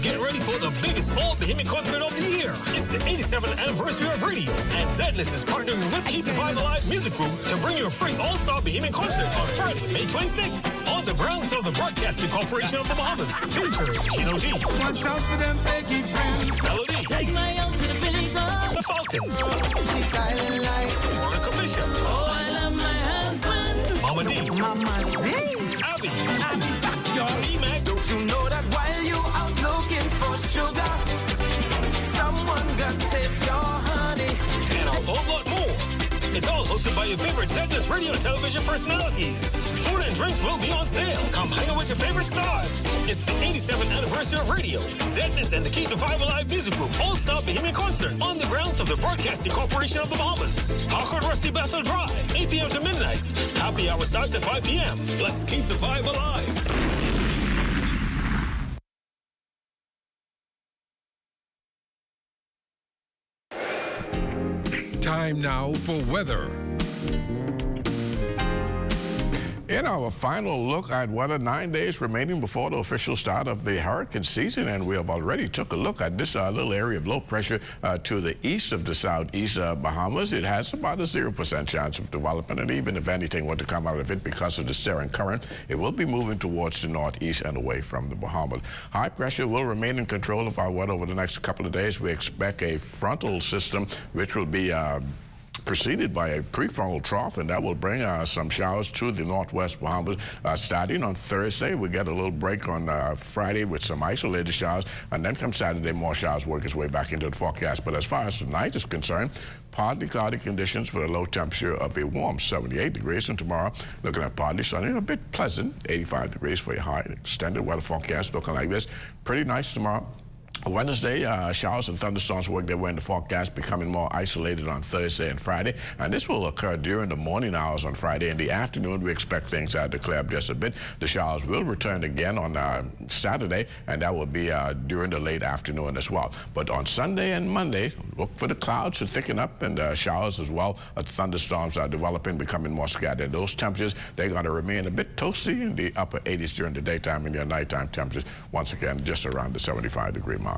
Get ready for the biggest all-Bahamian concert of the year. It's the 87th anniversary of radio, and Zedness is partnering with Keep the Vibe Alive Music Group to bring you a free all-star Bahamian concert on Friday, May 26th, on the grounds of the Broadcasting Corporation of the Bahamas. Featuring Chino G, Watch out for them fakey friends. Melody, Take my own to the finish line. The Falcons, Silent light. Veronica Bishop, Oh, I love my husband. Mama D, Mama D. Abby, D-Mac. Don't you know that while you out looking for sugar, someone got to taste your honey? And a whole lot more. It's all hosted by your favorite Zedness radio and television personalities. Food and drinks will be on sale. Come hang out with your favorite stars. It's the 87th anniversary of radio. Zedness and the Keep the Vibe Alive Music Group all-star Bahamian concert on the grounds of the Broadcasting Corporation of the Bahamas. Harcourt Rusty Bethel Drive, 8 p.m. to midnight. Happy hour starts at 5 p.m. Let's keep the vibe alive. Time now for weather. In our final look at weather, 9 days remaining before the official start of the hurricane season, and we have already took a look at this little area of low pressure to the east of the southeast Bahamas. It has about a 0% chance of development, and even if anything were to come out of it because of the steering current, it will be moving towards the northeast and away from the Bahamas. High pressure will remain in control of our weather over the next couple of days. We expect a frontal system which will be preceded by a prefrontal trough, and that will bring some showers to the northwest Bahamas starting on Thursday. We get a little break on Friday with some isolated showers, and then come Saturday, more showers work its way back into the forecast. But as far as tonight is concerned, partly cloudy conditions with a low temperature of a warm 78 degrees, and tomorrow looking at partly sunny, a bit pleasant, 85 degrees for your high. Extended weather forecast looking like this. Pretty nice tomorrow. Wednesday, showers and thunderstorms work their way in the forecast, becoming more isolated on Thursday and Friday. And this will occur during the morning hours on Friday. In the afternoon, we expect things to clear up just a bit. The showers will return again on Saturday, and that will be during the late afternoon as well. But on Sunday and Monday, look for the clouds to thicken up, and showers as well. Thunderstorms are developing, becoming more scattered. Those temperatures, they're going to remain a bit toasty in the upper 80s during the daytime, and your nighttime temperatures, once again, just around the 75-degree mark.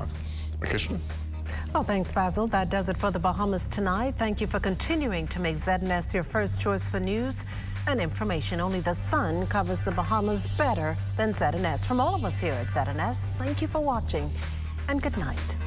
Well, thanks, Basil. That does it for the Bahamas tonight. Thank you for continuing to make ZNS your first choice for news and information. Only the sun covers the Bahamas better than ZNS. From all of us here at ZNS, thank you for watching and good night.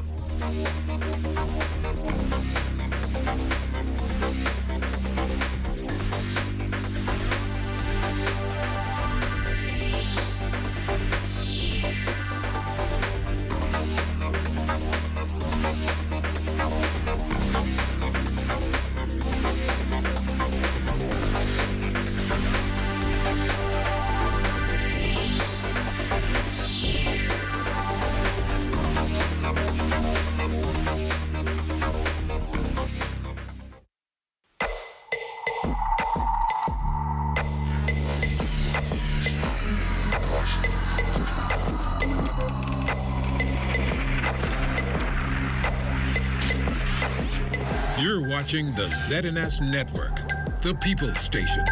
You're watching the ZNS Network, the People's Station.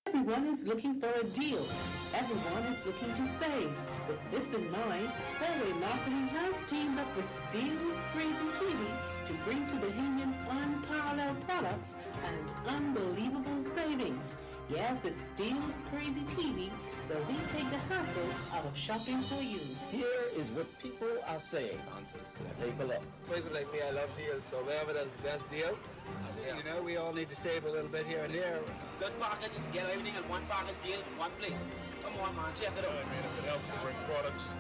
Everyone is looking for a deal. Everyone is looking to save. With this in mind, Fairway Marketing has teamed up with Deals Crazy TV to bring to Bahamians unparalleled products and unbelievable savings. Yes, it's Deals Crazy TV, where we take the hassle out of shopping for you. Here is what people are saying. Take a look. Person like me, I love deals, so wherever there's the best deal, you know, we all need to save a little bit here and there. Good package, get everything in one package deal, one place. Come on, man, check it out. Man, if it helps to bring products